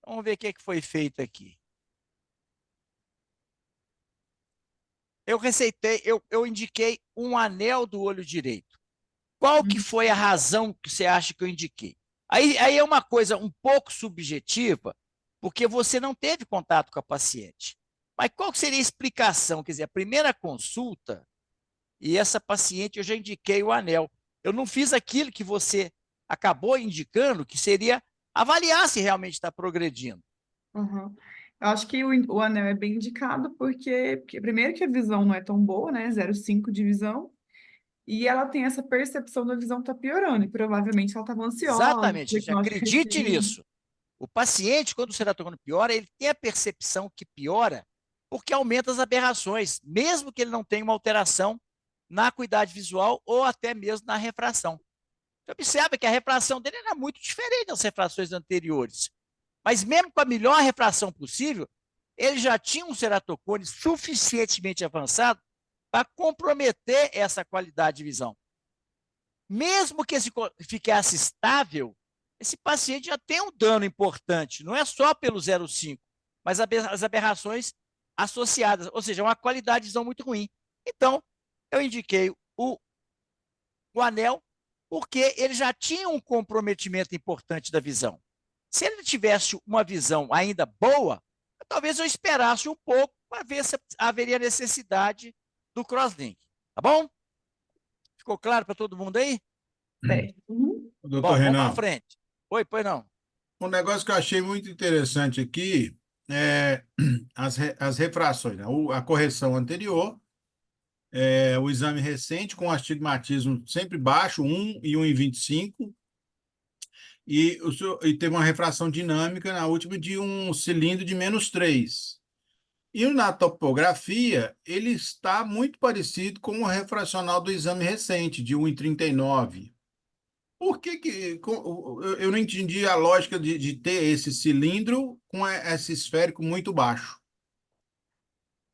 Vamos ver o que é que foi feito aqui. Eu receitei, eu indiquei um anel do olho direito. Qual que Uhum. foi a razão que você acha que eu indiquei? Aí é uma coisa um pouco subjetiva, porque você não teve contato com a paciente. Mas qual que seria a explicação? Quer dizer, a primeira consulta, e essa paciente eu já indiquei o anel. Eu não fiz aquilo que você acabou indicando, que seria avaliar se realmente está progredindo. Uhum. Eu acho que o anel é bem indicado porque primeiro que a visão não é tão boa, né? 0,5 de visão, e ela tem essa percepção da visão tá piorando, e provavelmente ela estava ansiosa, Exatamente, gente, diagnóstico acredite recente. nisso. O paciente, quando o serotonina piora, ele tem a percepção que piora porque aumenta as aberrações, mesmo que ele não tenha uma alteração na acuidade visual ou até mesmo na refração. Você observa que a refração dele era muito diferente das refrações anteriores. Mas mesmo com a melhor refração possível, ele já tinha um ceratocone suficientemente avançado para comprometer essa qualidade de visão. Mesmo que esse ficasse estável, esse paciente já tem um dano importante, não é só pelo 0,5, mas as aberrações associadas, ou seja, uma qualidade de visão muito ruim. Então, eu indiquei o anel porque ele já tinha um comprometimento importante da visão. Se ele tivesse uma visão ainda boa, talvez eu esperasse um pouco para ver se haveria necessidade do crosslink. Tá bom? Ficou claro para todo mundo aí? Certo. Uhum. Doutor Bom, vamos para Renan, frente. Oi, pois não. um negócio que eu achei muito interessante aqui é as refrações, né? A correção anterior, o exame recente com astigmatismo sempre baixo, 1 e 1,25, e teve uma refração dinâmica na última de um cilindro de -3. E na topografia, ele está muito parecido com o refracional do exame recente, de 1,39. Por que eu não entendi a lógica de ter esse cilindro com esse esférico muito baixo?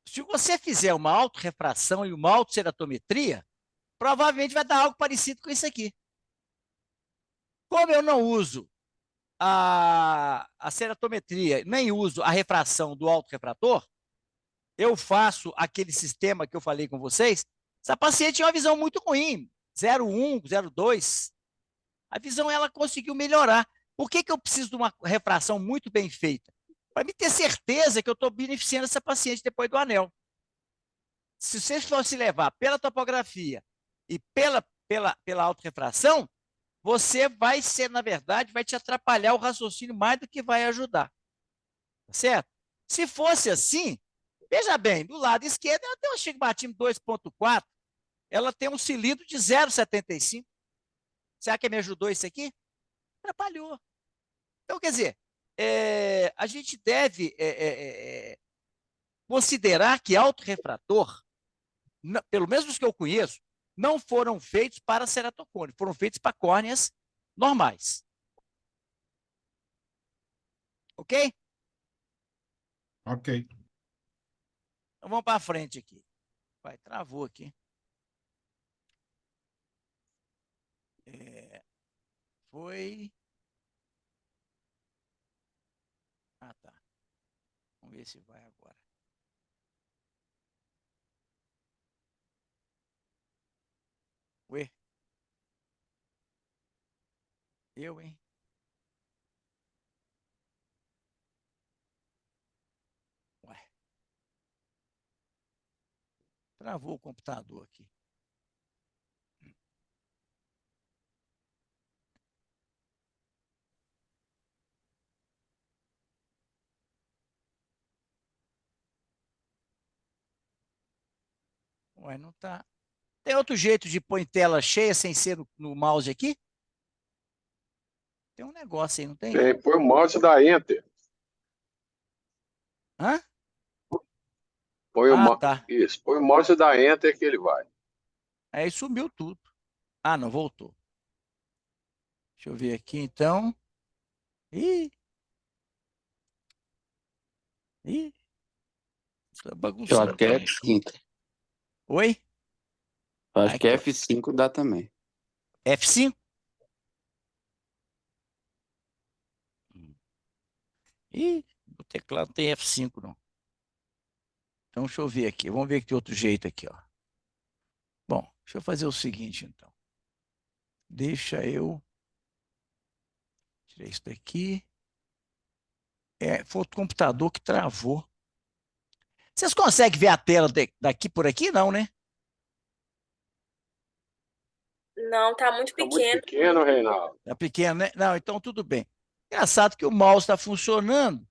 Se você fizer uma autorrefração e uma autoceratometria, provavelmente vai dar algo parecido com isso aqui. Como eu não uso a ceratometria, nem uso a refração do autorrefrator, eu faço aquele sistema que eu falei com vocês, essa paciente tinha uma visão muito ruim, 0,1, 0,2. A visão ela conseguiu melhorar. Por que eu preciso de uma refração muito bem feita? Para me ter certeza que eu estou beneficiando essa paciente depois do anel. Se você fosse levar pela topografia e pela autorrefração, você vai ser, na verdade, vai te atrapalhar o raciocínio mais do que vai ajudar. Tá certo? Se fosse assim, veja bem, do lado esquerdo ela tem um astigmatismo 2,4, ela tem um cilindro de 0,75. Será que me ajudou isso aqui? Atrapalhou. Então, quer dizer, a gente deve considerar que autorrefrator, pelo menos os que eu conheço, não foram feitos para ceratocone, foram feitos para córneas normais. Ok? Ok. Então vamos para frente aqui. Vai, travou aqui. Foi. Ah, tá. Vamos ver se vai agora. Ué, eu, hein? Ué. Travou o computador aqui. Ué, não tá. Tem outro jeito de pôr em tela cheia sem ser no mouse aqui? Tem um negócio aí, não tem? Tem, põe o mouse e dá Enter. Hã? Põe o Ah, tá. Isso, põe o mouse e dá Enter que ele vai. Aí sumiu tudo. Ah, não, voltou. Deixa eu ver aqui, então. Ih, tá Eu acho bagunçando que é também. F5. Oi? Eu acho que Aqui, ó. F5 dá também. F5? Ih, o teclado não tem F5, não. Então, deixa eu ver aqui. Vamos ver que tem outro jeito aqui, ó. Bom, deixa eu fazer o seguinte, então. Deixa eu... Tirar isso daqui. Foi o computador que travou. Vocês conseguem ver a tela daqui por aqui? Não, né? Não, tá muito Tá muito pequeno. pequeno, Reinaldo. Tá pequeno, né? Não, então tudo bem. Engraçado que o mouse está funcionando.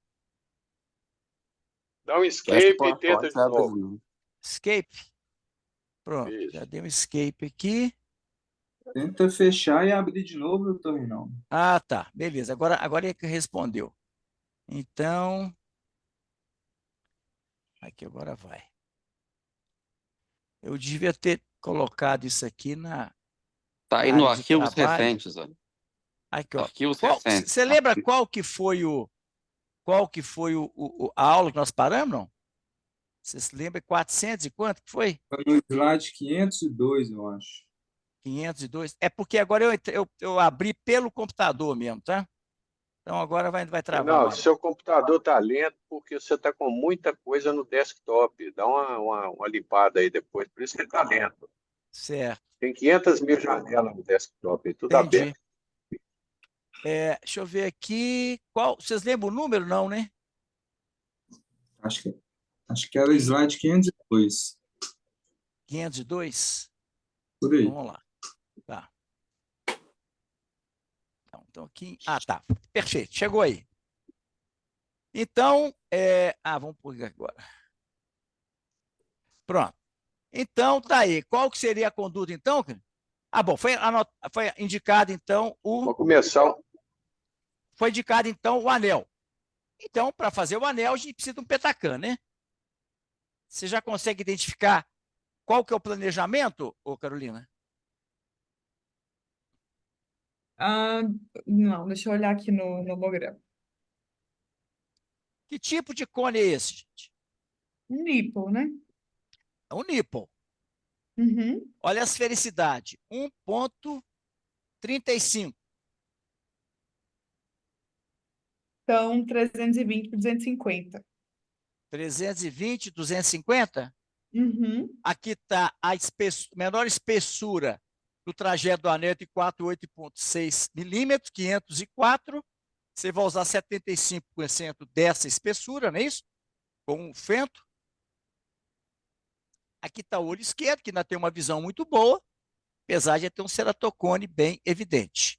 Dá um Eu acho que escape o e tenta PowerPoint de abre novo. não. Escape. Pronto, já Isso. deu um escape aqui. Tenta fechar e abrir de novo, doutor Reinaldo. Ah, tá. Beleza. Agora é que respondeu. Então... Aqui agora vai. Eu devia ter colocado isso aqui na Tá aí no área de arquivos trabalho. recentes, ó. Aqui, ó. Arquivos recentes. Você lembra qual que foi a aula que nós paramos, não? Você se lembra 400 e quanto que foi? Foi no slide 502, eu acho. 502. É porque agora eu abri pelo computador mesmo, tá? Então agora vai travar Reinaldo, mais. seu computador tá lento porque você tá com muita coisa no desktop. Dá uma limpada aí depois, por isso que ele tá lento. Certo, Tem 500 mil janelas no desktop, tudo entendi. aberto. Deixa eu ver aqui. Vocês lembram o número, não, né? Acho que era o slide 502, 502? por aí. Vamos lá. Tá. Então aqui... Ah, tá. Perfeito. Chegou aí. Então, vamos por aqui agora. Pronto. Então, tá aí. Qual que seria a conduta, então? Ah, bom, foi indicado, então, Vamos começar. foi indicado, então, o anel. Então, para fazer o anel, a gente precisa de um petacan, né? Você já consegue identificar qual que é o planejamento, ô Carolina? Ah, não, deixa eu olhar aqui no homograma. Que tipo de cone é esse, gente? Um nipple, né? É um nipple. Uhum. Olha a esfericidade, 1,35. Então, 320 por 250. 320, 250. Uhum. Aqui está a menor espessura do trajeto do anel de 48,6 milímetros, 504. Você vai usar 75% dessa espessura, não é isso? Com o fento. Aqui está o olho esquerdo, que ainda tem uma visão muito boa, apesar de ter um ceratocone bem evidente.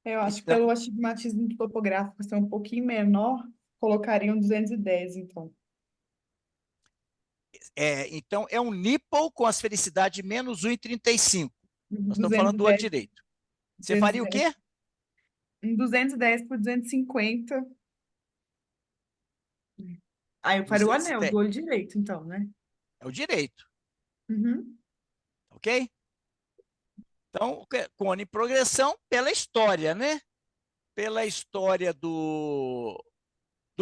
Eu acho que Então, pelo astigmatismo topográfico ser um pouquinho menor, colocaria um 210, então. então, é um nipple com asfericidade de menos 1,35. Nós estamos falando do olho 210, direito. Você faria o 210. quê? Um 210 por 250. Aí eu faria o anel 210. do olho direito, então, né? É o direito, Uhum. ok? Então, cone em progressão pela história, né? Pela história do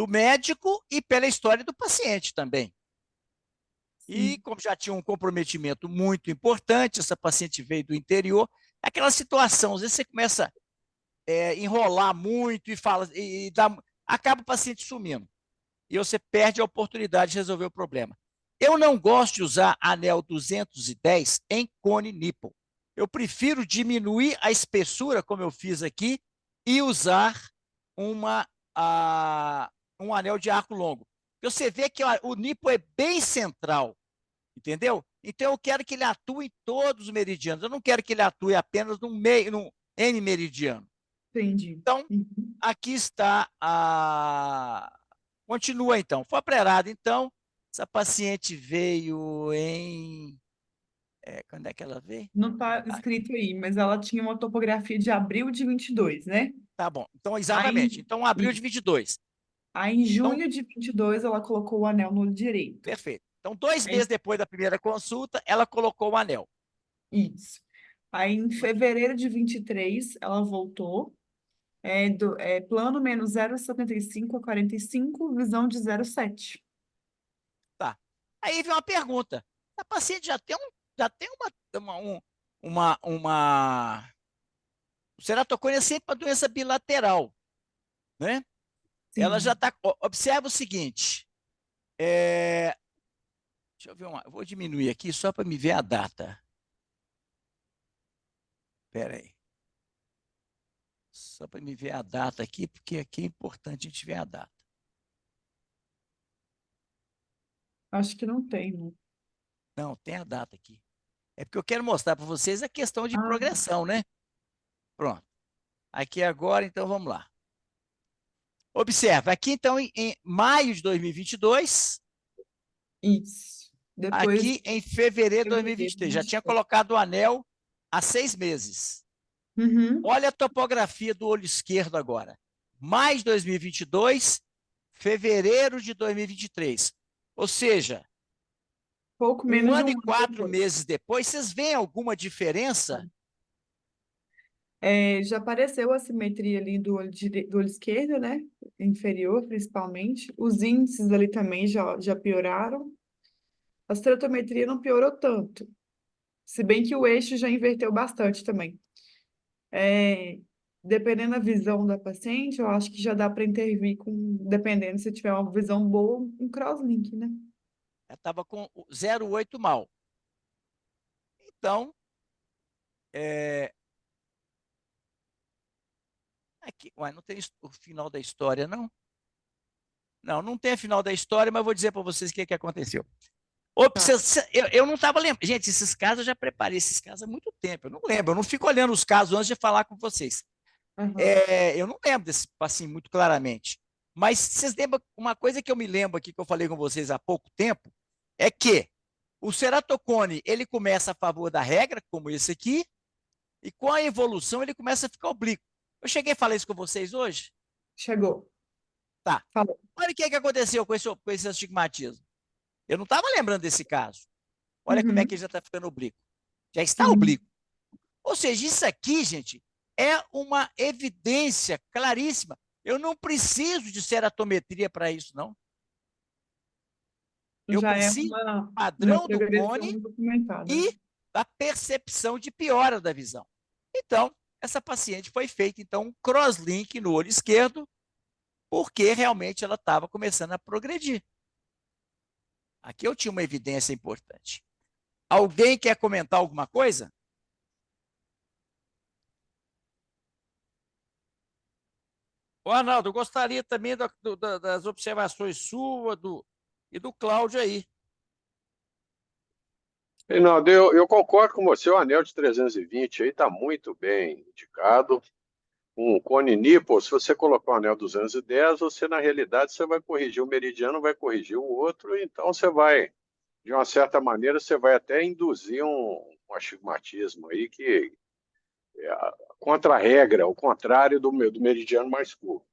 médico e pela história do paciente também. E Sim. como já tinha um comprometimento muito importante, essa paciente veio do interior, é aquela situação, às vezes você começa a enrolar muito e fala, acaba o paciente sumindo. E você perde a oportunidade de resolver o problema. Eu não gosto de usar anel 210 em cone nipple. Eu prefiro diminuir a espessura, como eu fiz aqui, e usar um anel de arco longo. Você vê que o nipple é bem central. Entendeu? Então, eu quero que ele atue em todos os meridianos. Eu não quero que ele atue apenas num N meridiano. Entendi. Então, aqui está a... Continua, então. Foi operada, então. Essa paciente veio em... quando é que ela veio? Não está escrito aí, mas ela tinha uma topografia de abril de 22, né? Tá bom. Então, exatamente. Então, abril de 22. Aí, em Então, junho de 22, ela colocou o anel no olho direito. perfeito. Então, 2 Aí- meses depois da primeira consulta, ela colocou o anel. Isso. Aí, em fevereiro de 23, ela voltou. Plano menos 0,75 a 45, visão de 0,7. Tá. Aí vem uma pergunta. A paciente já tem uma ceratocone é sempre uma doença bilateral, né? Ela Sim. já está... Observa o seguinte. Deixa eu ver eu vou diminuir aqui só para me ver a data. Espera aí. Só para me ver a data aqui, porque aqui é importante a gente ver a data. Acho que não tem, né? Não, tem a data aqui. É porque eu quero mostrar para vocês a questão de progressão, né? Pronto. Aqui agora, então, vamos lá. Observa, aqui então em maio de 2022, Isso. Depois, aqui em fevereiro de 2023, já tinha colocado o anel há 6 meses. Uhum. Olha a topografia do olho esquerdo agora. Maio de 2022, fevereiro de 2023. Ou seja, Pouco 1 menos de ano um e ano 4 depois. meses depois, vocês veem alguma diferença? Já apareceu a simetria ali do olho esquerdo, né? Inferior, principalmente. Os índices ali também já pioraram. A estereotometria não piorou tanto. Se bem que o eixo já inverteu bastante também. Dependendo da visão da paciente, eu acho que já dá para intervir dependendo se tiver uma visão boa, um crosslink, né? Ela estava com 0,8 mal. Então, aqui, não tem o final da história, não? Não, não tem o final da história, mas vou dizer para vocês o que aconteceu. Eu não estava lembrando. Gente, esses casos eu já preparei esses casos há muito tempo. Eu não lembro, eu não fico olhando os casos antes de falar com vocês. Eu não lembro desse assim muito claramente. Mas vocês lembram, uma coisa que eu me lembro aqui, que eu falei com vocês há pouco tempo, é que o ceratocone, ele começa a favor da regra, como esse aqui, e com a evolução ele começa a ficar oblíquo. Eu cheguei a falar isso com vocês hoje? Chegou. Tá. Falou. Olha o que aconteceu com esse astigmatismo. Eu não estava lembrando desse caso. Olha como é que ele já está ficando oblíquo. Já está oblíquo. Ou seja, isso aqui, gente, é uma evidência claríssima. Eu não preciso de ceratometria para isso, não. Eu Já é preciso do uma padrão do progressão cone documentada. e da percepção de piora da visão. Então, essa paciente foi feita, então, um crosslink no olho esquerdo, porque realmente ela estava começando a progredir. Aqui eu tinha uma evidência importante. Alguém quer comentar alguma coisa? Ô, Arnaldo, eu gostaria também das observações suas e do Cláudio aí. Reinaldo, eu concordo com você, o anel de 320 aí está muito bem indicado. Um cone nipple, se você colocar um anel 210, você na realidade você vai corrigir o meridiano, vai corrigir o outro, então você vai, de uma certa maneira, você vai até induzir um astigmatismo aí que é contra a regra, o contrário do meridiano mais curto.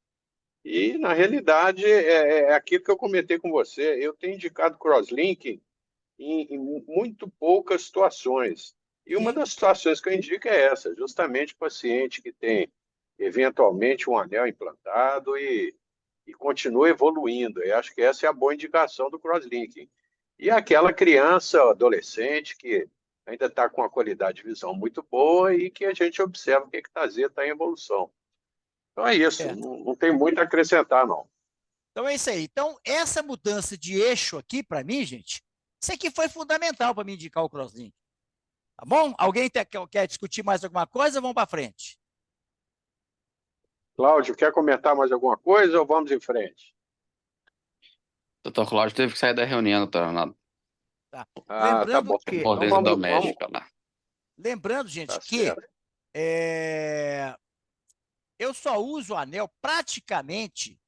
E, na realidade, é aquilo que eu comentei com você. Eu tenho indicado crosslinking em muito poucas situações. E uma das situações que eu indico é essa, justamente o paciente que tem, eventualmente, um anel implantado e continua evoluindo. Eu acho que essa é a boa indicação do crosslinking. E aquela criança, adolescente, que ainda está com uma qualidade de visão muito boa e que a gente observa que a ectasia está em evolução. Então é isso, não tem muito a acrescentar, não. Então é isso aí. Então, essa mudança de eixo aqui, para mim, gente, isso aqui foi fundamental para me indicar o crosslink. Tá bom? Alguém quer discutir mais alguma coisa? Vamos para frente. Cláudio, quer comentar mais alguma coisa ou vamos em frente? Doutor Cláudio teve que sair da reunião, doutor Arnaldo. Tá. Ah, tá bom. Que, Então Potência doméstica lá. lembrando, gente, Tá que certo. eu só uso o anel praticamente,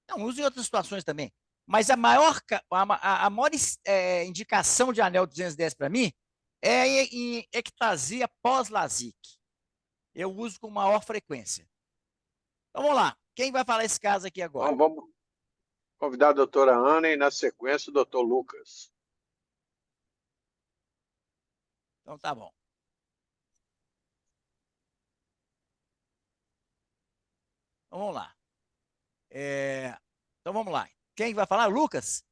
não uso em outras situações também, mas a maior indicação de anel 210 para mim é em ectasia pós-LASIK. Eu uso com maior frequência. Então, vamos lá. Quem vai falar esse caso aqui agora? Então vamos convidar a doutora Ana e, na sequência, o doutor Lucas. Então, tá bom. Então, vamos lá. Então, vamos lá. Quem vai falar? Lucas?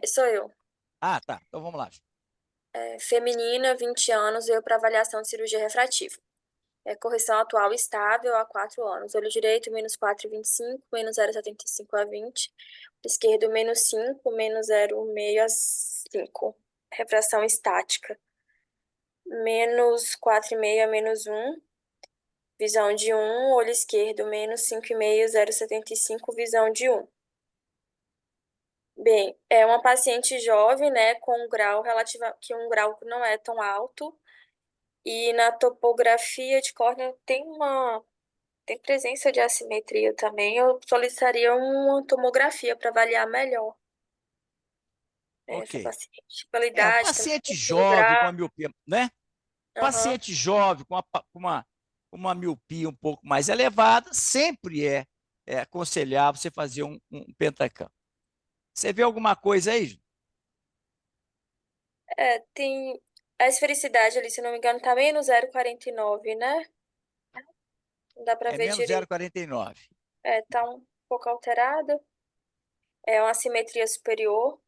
Sou eu. Ah, tá. Então, vamos lá. Feminina, 20 anos, veio para avaliação de cirurgia refrativa. Correção atual estável há 4 anos. Olho direito, menos 4,25, menos 0,75 a 20. Esquerdo, menos 5, menos 0,6 a 5. Refração estática. Menos 4,5 a menos 1. Visão de 1. Olho esquerdo, menos 5,5, 0,75. Visão de 1. Bem, é uma paciente jovem, né, com um grau que um grau não é tão alto. E na topografia de córnea tem presença de assimetria também. Eu solicitaria uma tomografia para avaliar melhor essa Ok. paciente. Pela Um idade também, paciente pelo jovem com grau. uma miopia, né? Aham. Paciente jovem com uma miopia um pouco mais elevada, sempre é aconselhável você fazer um pentacam. Você vê alguma coisa aí, Ju? Tem a esfericidade ali, se não me engano, tá menos 0,49, né? Não dá para É ver menos direito. 0,49. Tá um pouco alterada. É uma assimetria superior,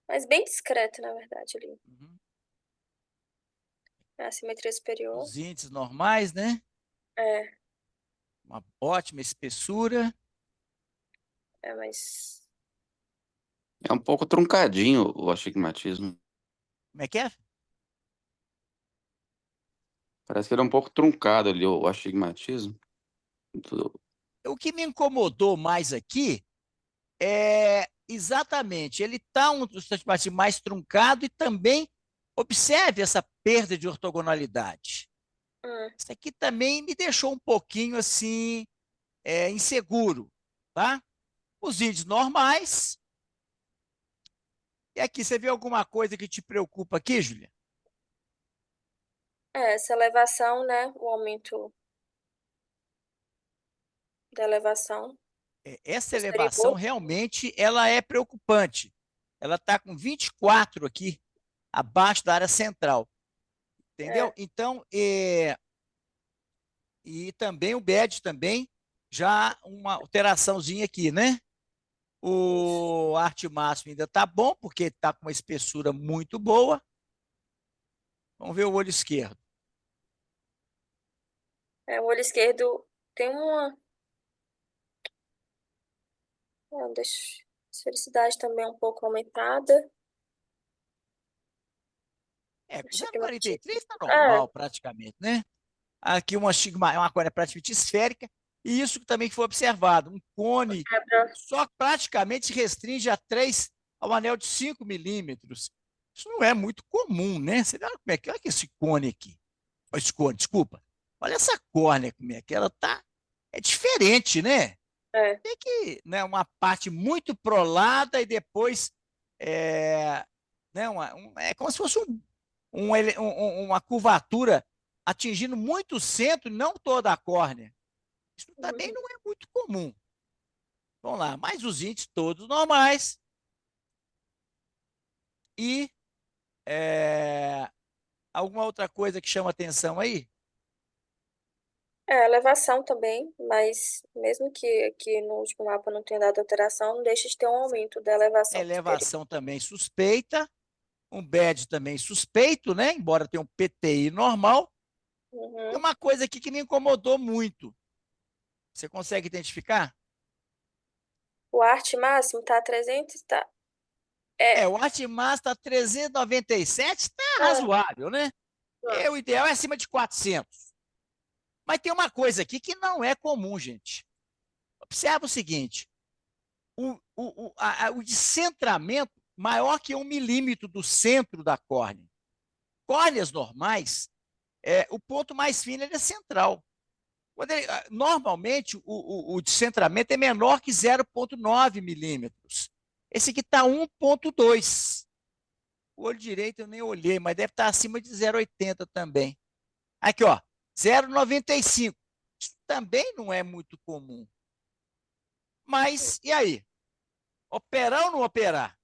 mas bem discreta, na verdade, ali. Uhum. É a assimetria superior. Os índices normais, né? É, Uma ótima espessura. mas É um pouco truncadinho o astigmatismo. Como é que é? Parece que ele é um pouco truncado ali, o astigmatismo. O que me incomodou mais aqui é exatamente, ele está um astigmatismo mais truncado e também observe essa perda de ortogonalidade. Isso aqui também me deixou um pouquinho assim inseguro, tá? Os índices normais. E aqui, você vê alguma coisa que te preocupa aqui, Júlia? essa elevação, né? O aumento da elevação Essa elevação posterior. realmente ela é preocupante. Ela está com 24 aqui, abaixo da área central. Entendeu? Então, e também o BED também, já uma alteraçãozinha aqui, né? O arte máximo ainda está bom, porque está com uma espessura muito boa. Vamos ver o olho esquerdo. O olho esquerdo tem uma. Deixa. Esfericidade também um pouco aumentada. Com Astigmatismo. 0,43 está normal, praticamente, né? Aqui uma córnea praticamente esférica, e isso também que foi observado, um cone só praticamente se restringe ao anel de 5 milímetros. Isso não é muito comum, né? Você olha como é que, olha esse cone aqui. Esse cone, desculpa. Olha essa córnea, como é que ela tá. É diferente, né? Tem que, né, uma parte muito prolada e depois né, é como se fosse uma curvatura atingindo muito o centro, não toda a córnea. Isso também não é muito comum. Vamos lá, mas os índices todos normais. E alguma outra coisa que chama atenção aí? Elevação também, mas mesmo que aqui no último mapa não tenha dado alteração, não deixa de ter um aumento da elevação posterior. Elevação também suspeita. Um BED também suspeito, né? Embora tenha um PTI normal. Tem uma coisa aqui que me incomodou muito. Você consegue identificar? O arte máximo está a 300, tá? O arte máximo está 397, está razoável, né? O ideal é acima de 400. Mas tem uma coisa aqui que não é comum, gente. Observa o seguinte: o descentramento maior que 1 milímetro do centro da córnea. Córneas normais, o ponto mais fino é central. Normalmente, o descentramento é menor que 0,9 milímetros. Esse aqui está 1,2. O olho direito eu nem olhei, mas deve estar acima de 0,80 também. Aqui, ó, 0,95. Isso também não é muito comum. Mas, e aí? Operar ou não operar?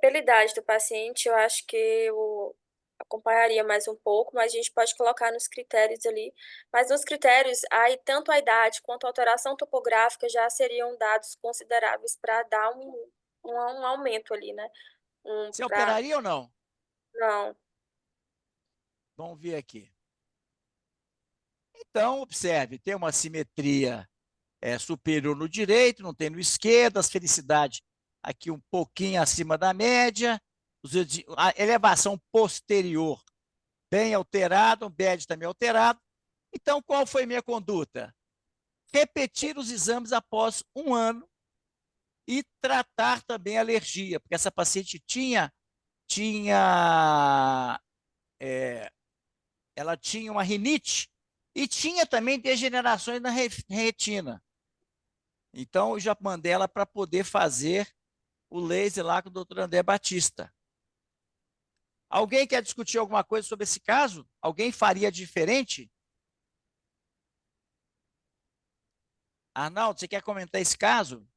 Pela idade do paciente, eu acho que eu acompanharia mais um pouco, mas a gente pode colocar nos critérios ali. Mas nos critérios, aí tanto a idade quanto a alteração topográfica já seriam dados consideráveis para dar um aumento ali, né? Você operaria ou não? Não. Vamos ver aqui. Então, observe, tem uma simetria superior no direito, não tem no esquerdo, as felicidades aqui um pouquinho acima da média, a elevação posterior bem alterada, o BED também alterado. Então, qual foi minha conduta? Repetir os exames após 1 ano e tratar também a alergia, porque essa paciente ela tinha uma rinite e tinha também degenerações na retina. Então, eu já mandei ela para poder fazer o laser lá com o doutor André Batista. Alguém quer discutir alguma coisa sobre esse caso? Alguém faria diferente? Arnaldo, você quer comentar esse caso?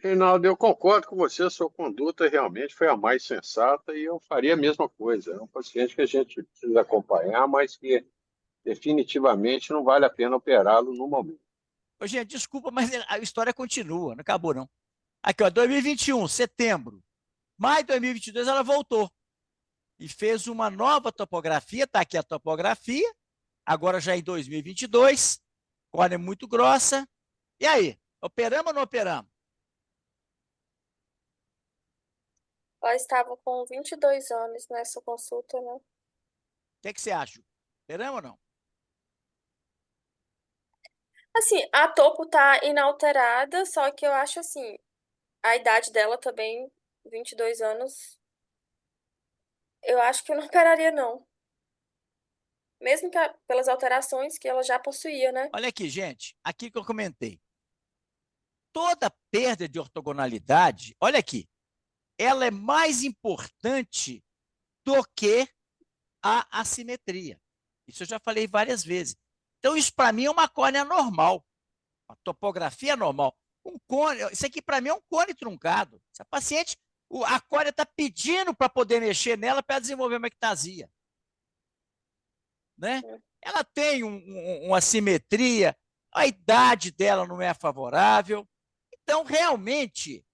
Reinaldo, eu concordo com você, a sua conduta realmente foi a mais sensata e eu faria a mesma coisa. É um paciente que a gente precisa acompanhar, mas que definitivamente não vale a pena operá-lo no momento. Ô, gente, desculpa, mas a história continua, não acabou não. Aqui, ó, 2021, setembro. Maio de 2022, ela voltou e fez uma nova topografia, está aqui a topografia, agora já em 2022, córnea muito grossa. E aí, operamos ou não operamos? Ela estava com 22 anos nessa consulta, né? O que você acha? Operamos ou não? Assim, a topo tá inalterada, só que eu acho assim, a idade dela também, 22 anos, eu acho que eu não operaria, não. Mesmo que pelas alterações que ela já possuía, né? Olha aqui, gente, aqui que eu comentei. Toda perda de ortogonalidade, olha aqui, ela é mais importante do que a assimetria. Isso eu já falei várias vezes. Então, isso para mim é uma córnea normal, uma topografia normal. Um cone, isso aqui para mim é um cone truncado. Essa paciente, a córnea está pedindo para poder mexer nela para desenvolver uma ectasia. Né? Ela tem uma simetria, a idade dela não é favorável. Então, realmente,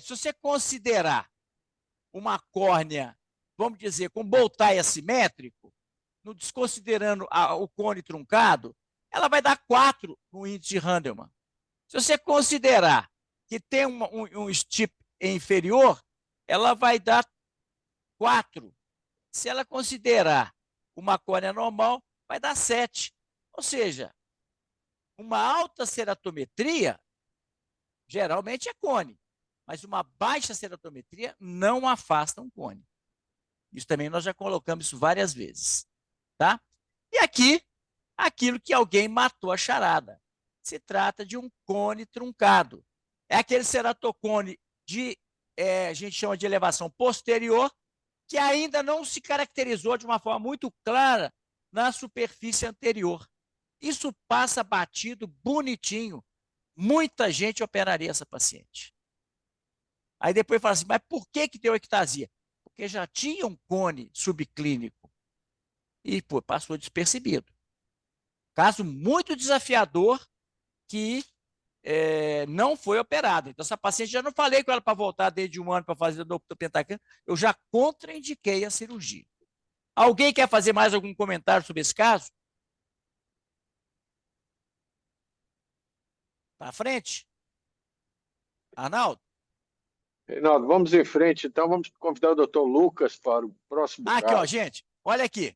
se você considerar uma córnea, vamos dizer, com bow-tie assimétrico, desconsiderando o cone truncado, ela vai dar 4 no índice de Handelman. Se você considerar que tem um STIP inferior, ela vai dar 4. Se ela considerar uma córnea normal, vai dar 7. Ou seja, uma alta ceratometria geralmente é cone, mas uma baixa ceratometria não afasta um cone. Isso também nós já colocamos isso várias vezes. Tá? E aqui, aquilo que alguém matou a charada. Se trata de um cone truncado. É aquele ceratocone a gente chama de elevação posterior, que ainda não se caracterizou de uma forma muito clara na superfície anterior. Isso passa batido, bonitinho. Muita gente operaria essa paciente. Aí depois fala assim, mas por que deu ectasia? Porque já tinha um cone subclínico e passou despercebido. Caso muito desafiador que não foi operado. Então, essa paciente, já não falei com ela para voltar desde de 1 ano para fazer o pentacam, eu já contraindiquei a cirurgia. Alguém quer fazer mais algum comentário sobre esse caso? Para frente? Arnaldo? Reinaldo, vamos em frente, então. Vamos convidar o doutor Lucas para o próximo Aqui, caso. ó, gente, olha aqui.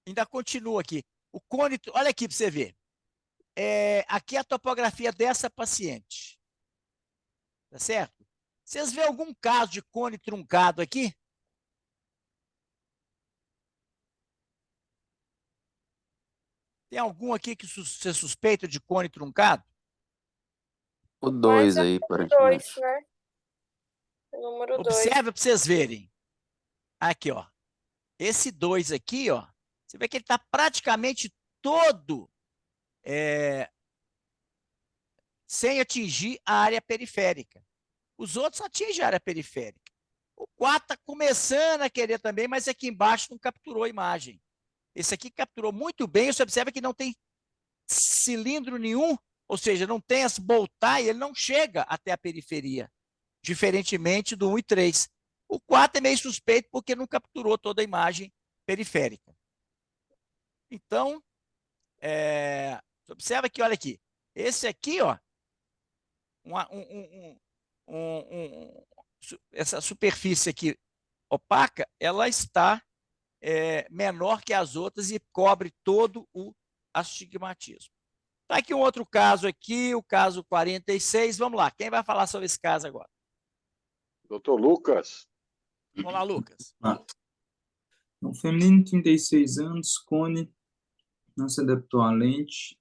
Ainda continua aqui. O cone, olha aqui para você ver. Aqui é a topografia dessa paciente. Tá certo? Vocês vêem algum caso de cone truncado aqui? Tem algum aqui que você suspeita de cone truncado? O Mas 2 é aí, o 2, aparentemente. né? O número 2. Observe para vocês verem. Aqui, ó. Esse 2 aqui, ó. Você vê que ele está praticamente todo sem atingir a área periférica. Os outros atingem a área periférica. O 4 está começando a querer também, mas aqui embaixo não capturou a imagem. Esse aqui capturou muito bem. Você observa que não tem cilindro nenhum, ou seja, não tem as boltai, ele não chega até a periferia, diferentemente do 1 e 3. O 4 é meio suspeito porque não capturou toda a imagem periférica. Então, você observa que, olha aqui, esse aqui, ó, essa superfície aqui opaca, ela está menor que as outras e cobre todo o astigmatismo. Tá aqui um outro caso aqui, o caso 46. Vamos lá, quem vai falar sobre esse caso agora? Doutor Lucas. Vamos lá, Lucas. Um feminino, 36 anos, cone, não se adaptou à lente,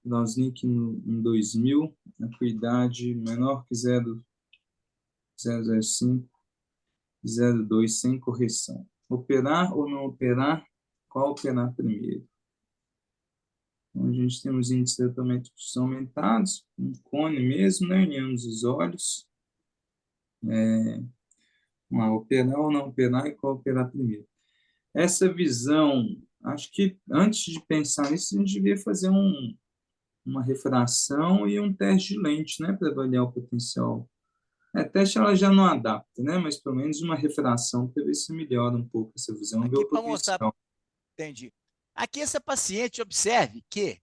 Gaussnick em 2000, a idade menor que 0,005, 0,2 sem correção. Operar ou não operar? Qual operar primeiro? Então, a gente tem os índices de tratamento que são aumentados, um cone mesmo, né, em ambos os olhos. Operar ou não operar e qual operar primeiro? Essa visão, acho que antes de pensar nisso, a gente devia fazer uma refração e um teste de lente, né, para avaliar o potencial. Teste ela já não adapta, né, mas pelo menos uma refração para ver se melhora um pouco essa visão, ver Aqui o para mostrar, potencial. entendi. Aqui essa paciente, observe que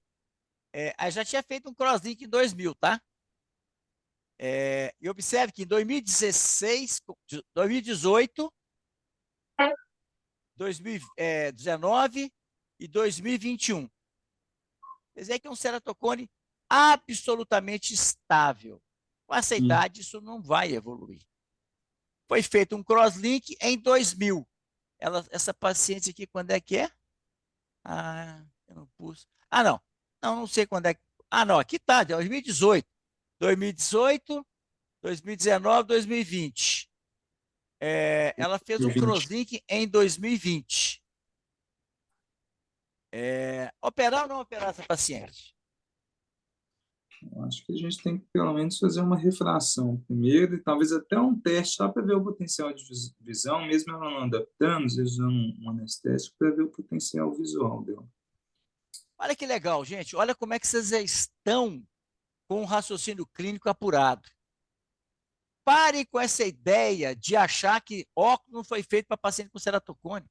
já tinha feito um crosslink em 2000, tá? E observe que em 2016, 2018, 2019 e 2021. Quer dizer que é um ceratocone absolutamente estável. Com essa idade, isso não vai evoluir. Foi feito um crosslink em 2000. Essa paciente aqui, quando é que é? Eu não pus. Não. Não sei quando é. Não, aqui está, 2018. 2018, 2019, 2020. Ela fez um 2020. crosslink em 2020. Operar ou não operar essa paciente? Eu acho que a gente tem que, pelo menos, fazer uma refração primeiro e talvez até um teste só para ver o potencial de visão, mesmo ela não adaptando, às vezes usando um anestésico para ver o potencial visual dela. Olha que legal, gente. Olha como é que vocês já estão com o raciocínio clínico apurado. Pare com essa ideia de achar que óculos não foi feito para paciente com ceratocone.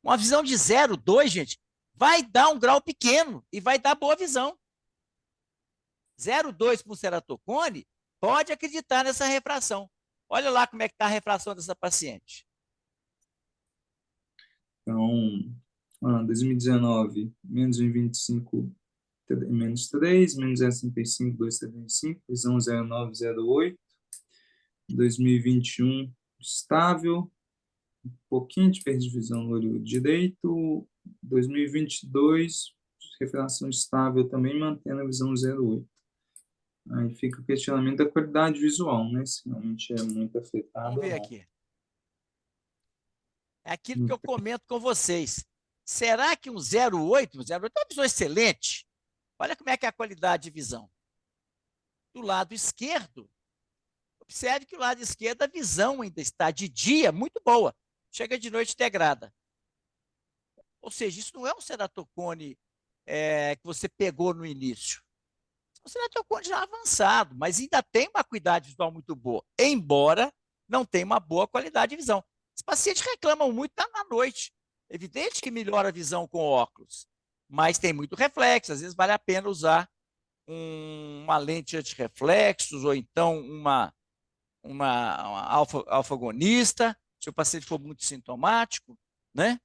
Uma visão de 0,2, gente, vai dar um grau pequeno e vai dar boa visão. 0,2 para o ceratocone, pode acreditar nessa refração. Olha lá como é que está a refração dessa paciente. Então, 2019, menos 1,25, menos 3, menos 0,65, 2,75, visão 0,9, 0,8. 2021, estável, um pouquinho de perda de visão no olho direito. 2022, refração estável também, mantendo a visão 0,8. Aí fica o questionamento da qualidade visual, né? Se realmente é muito afetado. Vamos ver aqui. É aquilo que eu comento com vocês. Será que um 0,8 é uma visão excelente? Olha como é que é a qualidade de visão. Do lado esquerdo, observe que o lado esquerdo a visão ainda está de dia muito boa. Chega de noite degrada. Ou seja, isso não é um ceratocone que você pegou no início. É um ceratocone já avançado, mas ainda tem uma qualidade visual muito boa, embora não tenha uma boa qualidade de visão. Os pacientes reclamam muito na noite. É evidente que melhora a visão com óculos, mas tem muito reflexo. Às vezes vale a pena usar uma lente anti-reflexos ou então uma alfagonista, se o paciente for muito sintomático, né?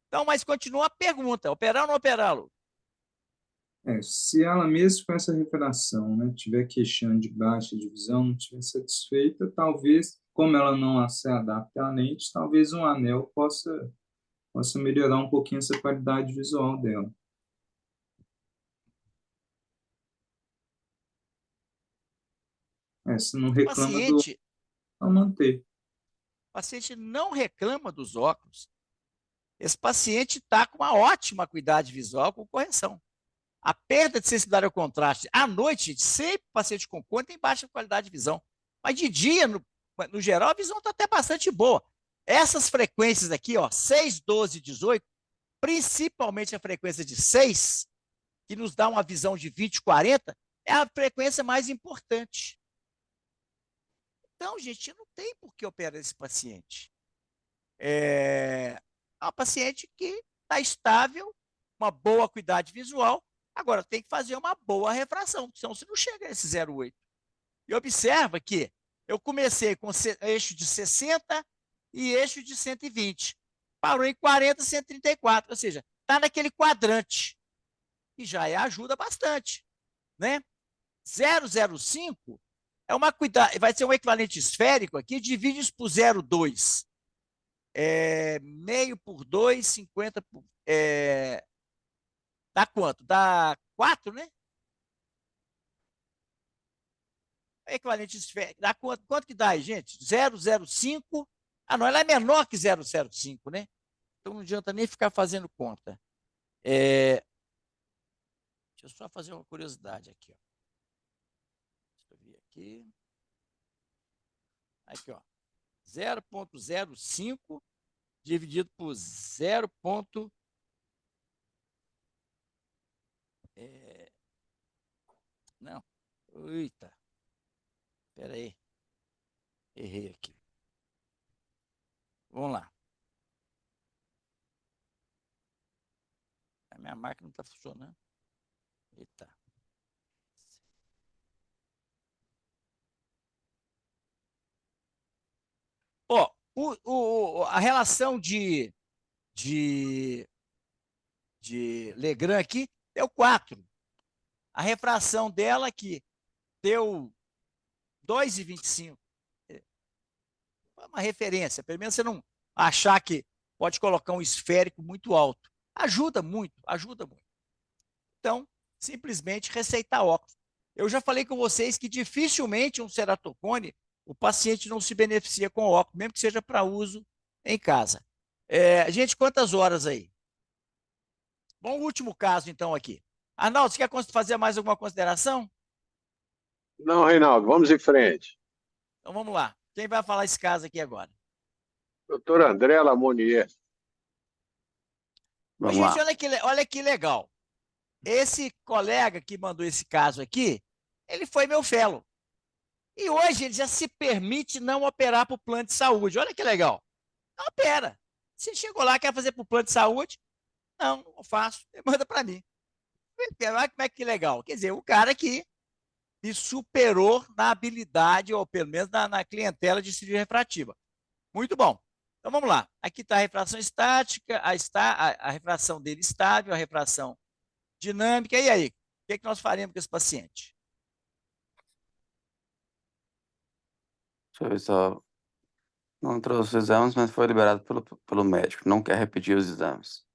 Então, mas continua a pergunta, operar ou não operar, Lu? Se ela mesmo com essa refração, né, tiver queixando de baixa de visão, não estiver satisfeita, talvez, como ela não se adapta à lente, talvez um anel possa melhorar um pouquinho essa qualidade visual dela. Se não O reclama do manter. paciente não reclama dos óculos. Esse paciente está com uma ótima qualidade visual com correção. A perda de sensibilidade ao contraste, à noite, sempre o paciente com cone tem baixa qualidade de visão. Mas de dia, no geral, a visão está até bastante boa. Essas frequências aqui, ó, 6, 12, 18, principalmente a frequência de 6, que nos dá uma visão de 20, 40, é a frequência mais importante. Então, gente, não tem por que operar esse paciente. É um paciente que está estável, uma boa qualidade visual, agora tem que fazer uma boa refração, senão você não chega a esse 0,8. E observa que eu comecei com eixo de 60 e eixo de 120. Parou em 40, 134, ou seja, está naquele quadrante, que já ajuda bastante, né? 0,05 é uma qualidade, vai ser um equivalente esférico aqui, divide isso por 0,2. Meio por 2, 50 por... dá quanto? Dá 4, né? Equivalente esférico. Dá quanto? Quanto que dá aí, gente? 0,05. Ah, não, ela é menor que 0,05, né? Então não adianta nem ficar fazendo conta. Deixa eu só fazer uma curiosidade aqui, ó. Deixa eu ver aqui. Aqui, ó. 0,05 dividido por 0. Não. Eita. Espera aí. Errei aqui. Vamos lá. A minha máquina não está funcionando. Eita. Ó, a relação de Legrand aqui deu 4. A refração dela aqui deu 2,25. É uma referência, pelo menos você não achar que pode colocar um esférico muito alto. Ajuda muito, ajuda muito. Então, simplesmente receitar óculos. Eu já falei com vocês que dificilmente um ceratocone o paciente não se beneficia com óculos, mesmo que seja para uso em casa. Gente, quantas horas aí? Bom, último caso, então, aqui. Arnaldo, você quer fazer mais alguma consideração? Não, Reinaldo, vamos em frente. Então, vamos lá. Quem vai falar esse caso aqui agora? Doutor André Lamonier. Vamos Gente, lá. olha que legal. Esse colega que mandou esse caso aqui, ele foi meu fellow. E hoje ele já se permite não operar para o plano de saúde. Olha que legal. Não opera. Você chegou lá, quer fazer para o plano de saúde? Não, não faço. Manda para mim. Olha como é que legal. Quer dizer, o cara que me superou na habilidade, ou pelo menos na clientela de cirurgia refrativa. Muito bom. Então vamos lá. Aqui está a refração estática, a refração dele estável, a refração dinâmica. E aí? O que nós faremos com esse paciente? Deixa eu ver só. Não trouxe os exames, mas foi liberado pelo médico. Não quer repetir os exames.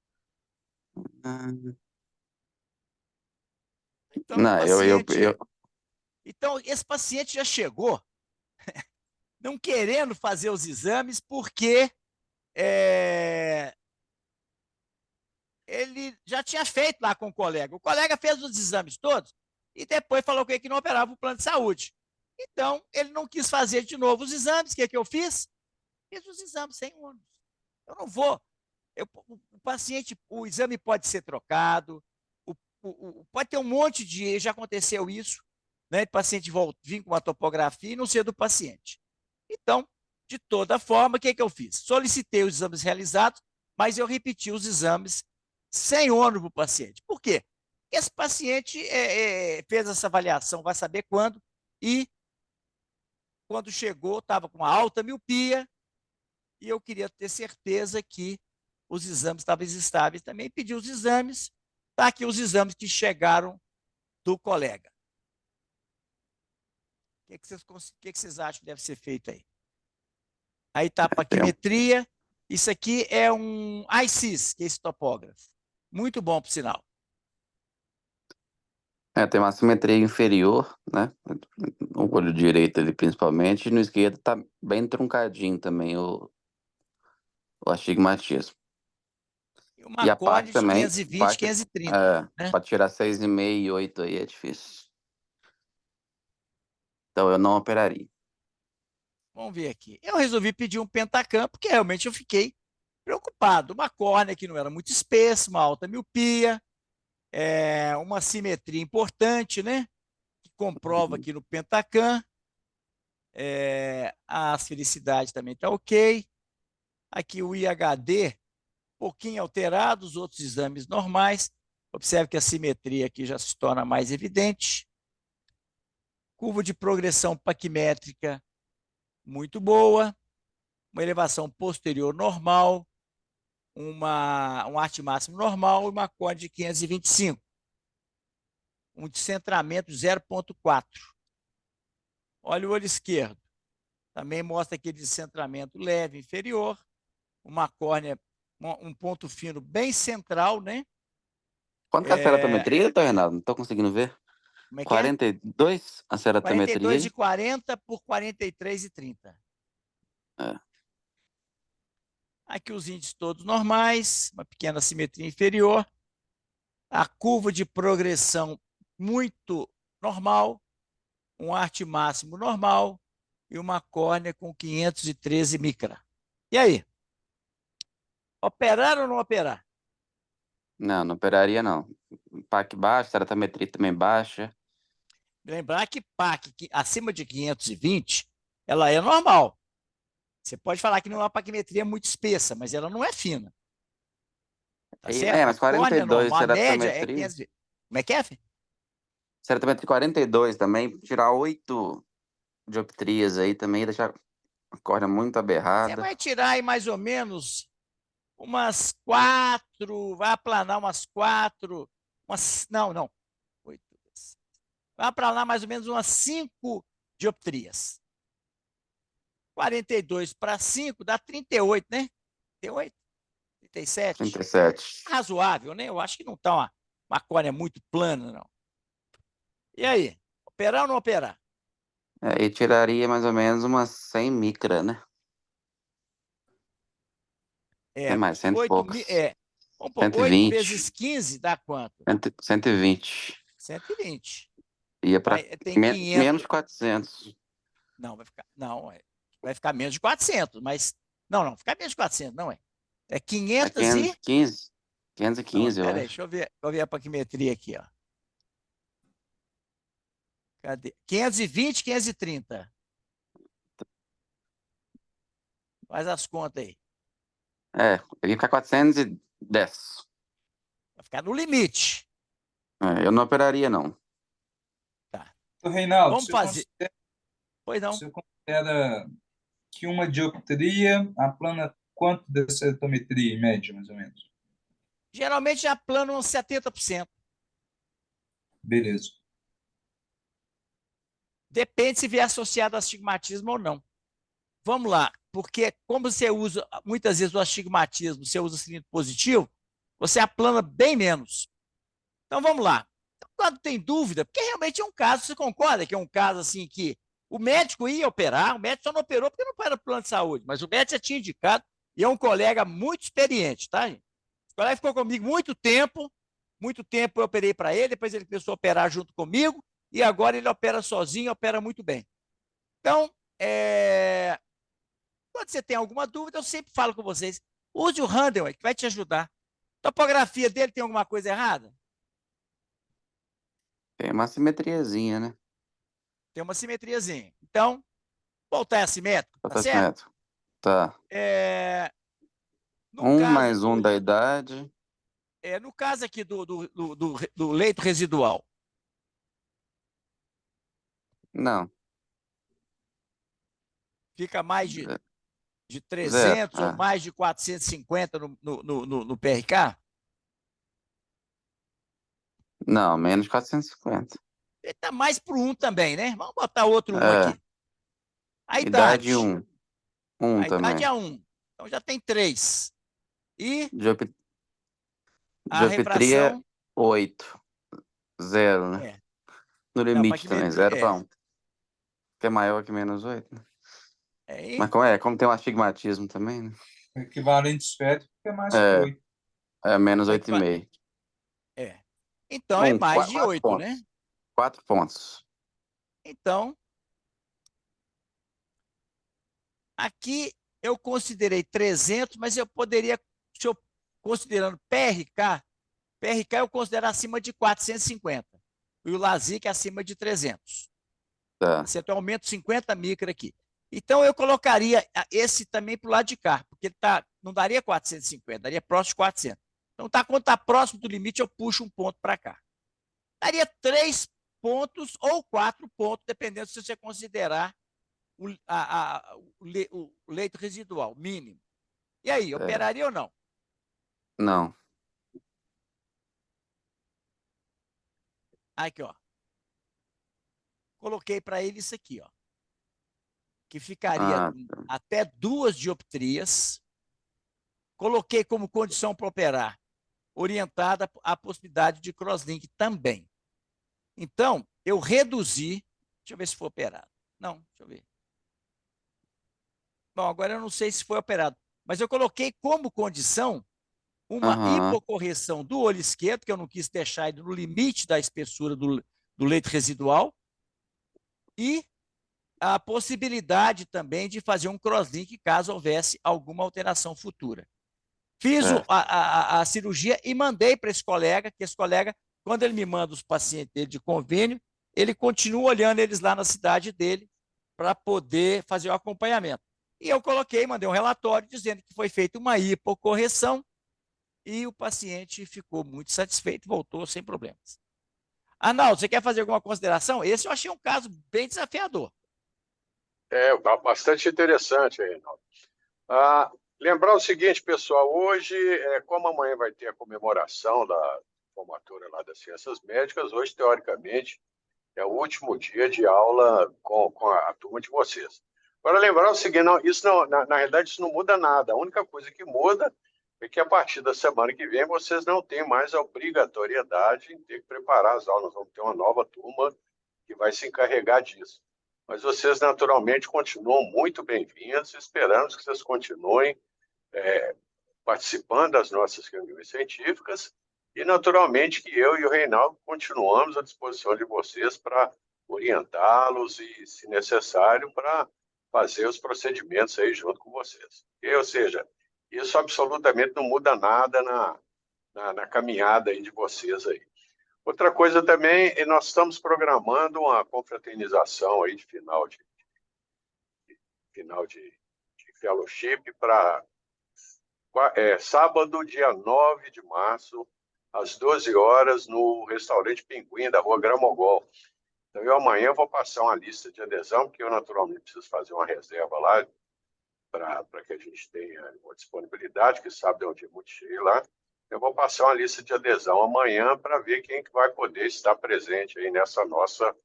Então, Não, então, esse paciente já chegou não querendo fazer os exames porque ele já tinha feito lá com o colega. O colega fez os exames todos e depois falou que ele não operava o plano de saúde. Então, ele não quis fazer de novo os exames. O que eu fiz? Fiz os exames sem ônus. Eu não vou. O paciente, o exame pode ser trocado, pode ter um monte de... Já aconteceu isso, né? O paciente vir com uma topografia e não ser do paciente. Então, de toda forma, o que eu fiz? Solicitei os exames realizados, mas eu repeti os exames sem ônus para o paciente. Por quê? Esse paciente fez essa avaliação, vai saber quando, e quando chegou, estava com uma alta miopia, e eu queria ter certeza que os exames estavam estáveis também. Pedi os exames, Tá aqui os exames que chegaram do colega. O que vocês acham que deve ser feito aí? Aí está a paquimetria. Isso aqui é um ICIS, que é esse topógrafo. Muito bom, por sinal. Tem uma simetria inferior, né? O olho direito ali, principalmente, e no esquerdo tá bem truncadinho também o astigmatismo. E E uma a córnea PAC de também, 520, PAC, 530, né? para tirar 6,5 e 8 aí é difícil. Então eu não operaria. Vamos ver aqui. Eu resolvi pedir um Pentacam, porque realmente eu fiquei preocupado. Uma córnea que não era muito espessa, uma alta miopia, uma simetria importante, né? Que comprova aqui no Pentacam. A asfericidade também está ok. Aqui o IHD, pouquinho alterado, os outros exames normais. Observe que a simetria aqui já se torna mais evidente. Curva de progressão paquimétrica muito boa. Uma elevação posterior normal. Um arte máximo normal e uma córnea de 525. Um descentramento de 0,4. Olha o olho esquerdo. Também mostra aquele descentramento leve inferior. Uma córnea, um ponto fino bem central, né? Quanto que é a ceratometria, doutor Renato? Não estou conseguindo ver. Como é que é? 42 a 42 ceratometria. de 40 por 43 de 30. É. Aqui os índices todos normais, uma pequena simetria inferior. A curva de progressão muito normal, um arte máximo normal e uma córnea com 513 micra. E aí? Operar ou não operar? Não, não operaria não. PAC baixa, ceratometria também baixa. Lembrar que PAC acima de 520, ela é normal. Você pode falar que não é uma paquimetria muito espessa, mas ela não é fina. Tá certo? Mas A córnea 42 normal, a média é ceratometria. 500. Como é que é, filho? Ceratometria 42 também, tirar 8 dioptrias aí também, deixar a córnea muito Você aberrada. vai tirar aí mais ou menos umas 4, vai aplanar umas 4, não, 8. Vai aplanar mais ou menos umas 5 dioptrias. 42 para 5 dá 38, né? 38, 37. 37. Razoável, né? Eu acho que não está uma córnea muito plana, não. E aí? Operar ou não operar? E tiraria mais ou menos umas 100 micra, né? Tem mais, 100 e 8 poucos. vamos pôr, 8 120. vezes 15 dá quanto? 120. 120. Ia para Tem 500. menos de 400. Não, vai ficar menos de 400, mas não, ficar menos de 400, não é. É 500 e 515. Não, 515, eu peraí, acho. deixa eu ver a paquimetria aqui, ó. Cadê? 520, 530. Faz as contas aí. Eu ia ficar 410. Vai ficar no limite. Eu não operaria, não. Tá. Reinaldo, Vamos fazer. Pois não. você considera que uma dioptria aplana quanto da ceratometria, em média, mais ou menos? Geralmente já plano uns 70%. Beleza. Depende se vier associado a astigmatismo ou não. Vamos lá, porque como você usa, muitas vezes o astigmatismo, você usa cilindro positivo, você aplana bem menos. Então vamos lá. Então, quando tem dúvida, porque realmente é um caso, você concorda que é um caso assim que o médico ia operar, o médico só não operou porque não era plano de saúde, mas o médico já tinha indicado e é um colega muito experiente, tá, gente? O colega ficou comigo muito tempo eu operei para ele, depois ele começou a operar junto comigo e agora ele opera sozinho, opera muito bem. Então, quando você tem alguma dúvida, eu sempre falo com vocês, use o Handel, que vai te ajudar. A topografia dele tem alguma coisa errada? Tem uma simetriazinha, né? Tem uma simetriazinha. Então, voltar assimétrico, tá certo? Assimétrico. Tá. No 1 caso mais 1 da idade. no caso aqui do leito residual, Não. fica mais de Zero. 300 ou mais de 450 no PRK? Não, menos de 450. Ele está mais para o 1 também, né? Vamos botar outro 1 É, aqui. A idade idade. 1. 1 A idade também. é 1. Então já tem 3. E Diop- a Dioptria, refração 8. 0, né? é. No Não, limite também, 0 para 1. Que é maior que menos 8, né? É, Mas como tem um astigmatismo também, né? O equivalente esférico é mais que É, 8. é menos o 8,5. é. Então é mais de 4 8, né? pontos. 4 pontos. Então, aqui eu considerei 300, mas eu poderia, se eu considerando PRK eu considero acima de 450. E o LASIK acima de 300. Tá. Certo? Eu aumento 50 micra aqui. Então, eu colocaria esse também para o lado de cá, porque não daria 450, daria próximo de 400. Então, quando está próximo do limite, eu puxo um ponto para cá. Daria 3 pontos ou 4 pontos, dependendo se você considerar o leito residual mínimo. E aí, operaria ou não? Não. Aqui, ó. Coloquei para ele isso aqui, ó. Que ficaria até 2 dioptrias. Coloquei como condição para operar, orientada à possibilidade de crosslink também. Então, eu reduzi. Deixa eu ver se foi operado. Não, deixa eu ver. Bom, agora eu não sei se foi operado, mas eu coloquei como condição uma hipocorreção do olho esquerdo, que eu não quis deixar ele no limite da espessura do leito residual, e a possibilidade também de fazer um crosslink caso houvesse alguma alteração futura. Fiz a cirurgia e mandei para esse colega, que esse colega, quando ele me manda os pacientes dele de convênio, ele continua olhando eles lá na cidade dele para poder fazer o acompanhamento. E eu mandei um relatório dizendo que foi feita uma hipocorreção e o paciente ficou muito satisfeito e voltou sem problemas. Arnaldo, você quer fazer alguma consideração? Esse eu achei um caso bem desafiador. Bastante interessante, Reinaldo. Lembrar o seguinte, pessoal, hoje, como amanhã vai ter a comemoração da formatura lá das ciências médicas, hoje, teoricamente, é o último dia de aula com a turma de vocês. Agora, lembrar o seguinte, na realidade, isso não muda nada. A única coisa que muda é que, a partir da semana que vem, vocês não têm mais a obrigatoriedade em ter que preparar as aulas. Vamos ter uma nova turma que vai se encarregar disso. Mas vocês, naturalmente, continuam muito bem-vindos. Esperamos que vocês continuem participando das nossas reuniões científicas e, naturalmente, que eu e o Reinaldo continuamos à disposição de vocês para orientá-los e, se necessário, para fazer os procedimentos aí junto com vocês. Ou seja, isso absolutamente não muda nada na caminhada aí de vocês aí. Outra coisa também, nós estamos programando uma confraternização aí de final de fellowship para sábado, dia 9 de março, às 12 horas, no restaurante Pinguim, da Rua Gramogol. Então, eu amanhã vou passar uma lista de adesão, porque eu, naturalmente, preciso fazer uma reserva lá, para que a gente tenha uma disponibilidade, que sábado é um dia muito cheio lá. Eu vou passar uma lista de adesão amanhã para ver quem que vai poder estar presente aí nessa nossa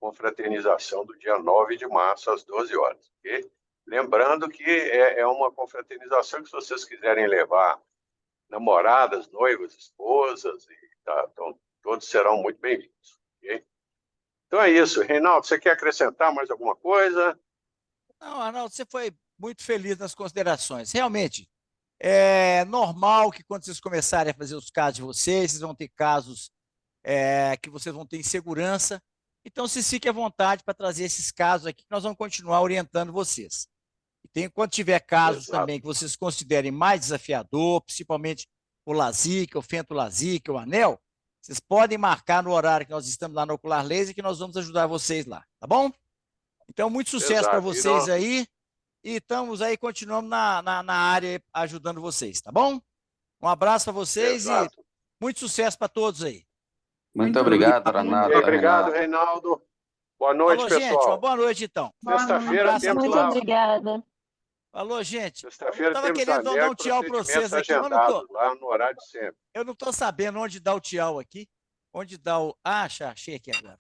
confraternização do dia 9 de março, às 12 horas. Okay? Lembrando que é uma confraternização que, se vocês quiserem levar namoradas, noivas, esposas, então, todos serão muito bem-vindos. Okay? Então é isso. Reinaldo, você quer acrescentar mais alguma coisa? Não, Arnaldo, você foi muito feliz nas considerações. Realmente, é normal que quando vocês começarem a fazer os casos de vocês vão ter casos que vocês vão ter insegurança. Então, se fique à vontade para trazer esses casos aqui, que nós vamos continuar orientando vocês. Quando tiver casos também que vocês considerem mais desafiador, principalmente o LASIK, o fentolasic, o anel, vocês podem marcar no horário que nós estamos lá no Ocular Laser, que nós vamos ajudar vocês lá, tá bom? Então, muito sucesso para vocês aí. E estamos aí, continuamos na área ajudando vocês, tá bom? Um abraço para vocês e muito sucesso para todos aí. Muito obrigado, Arnaldo. Obrigado, Reinaldo. Boa noite, Falou, pessoal. gente. Uma boa noite, então. Sexta-feira temos Muito lá. obrigada. Falou, gente. Sexta-feira Eu estava temos querendo dar um tchau para vocês aqui, mas agendados lá no horário de sempre. eu não estou sabendo onde dar o tchau aqui. onde dá o... Ah, achei aqui agora.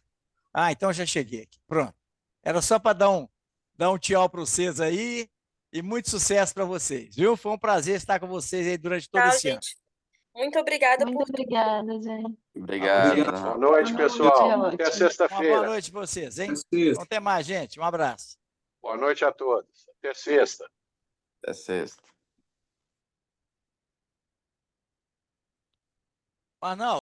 Então já cheguei aqui. Pronto. Era só para dar um tchau para vocês aí e muito sucesso para vocês, viu? Foi um prazer estar com vocês aí durante todo Tchau, esse ano. gente. Muito obrigada Muito por tudo. obrigada, gente. Obrigado. Gente, Boa noite, Boa noite, pessoal. Até ótimo. uma boa sexta-feira. noite para vocês, hein? Sexta. Então, até mais, gente. Um abraço. Boa noite a todos. Até sexta. Até sexta. Arnaldo.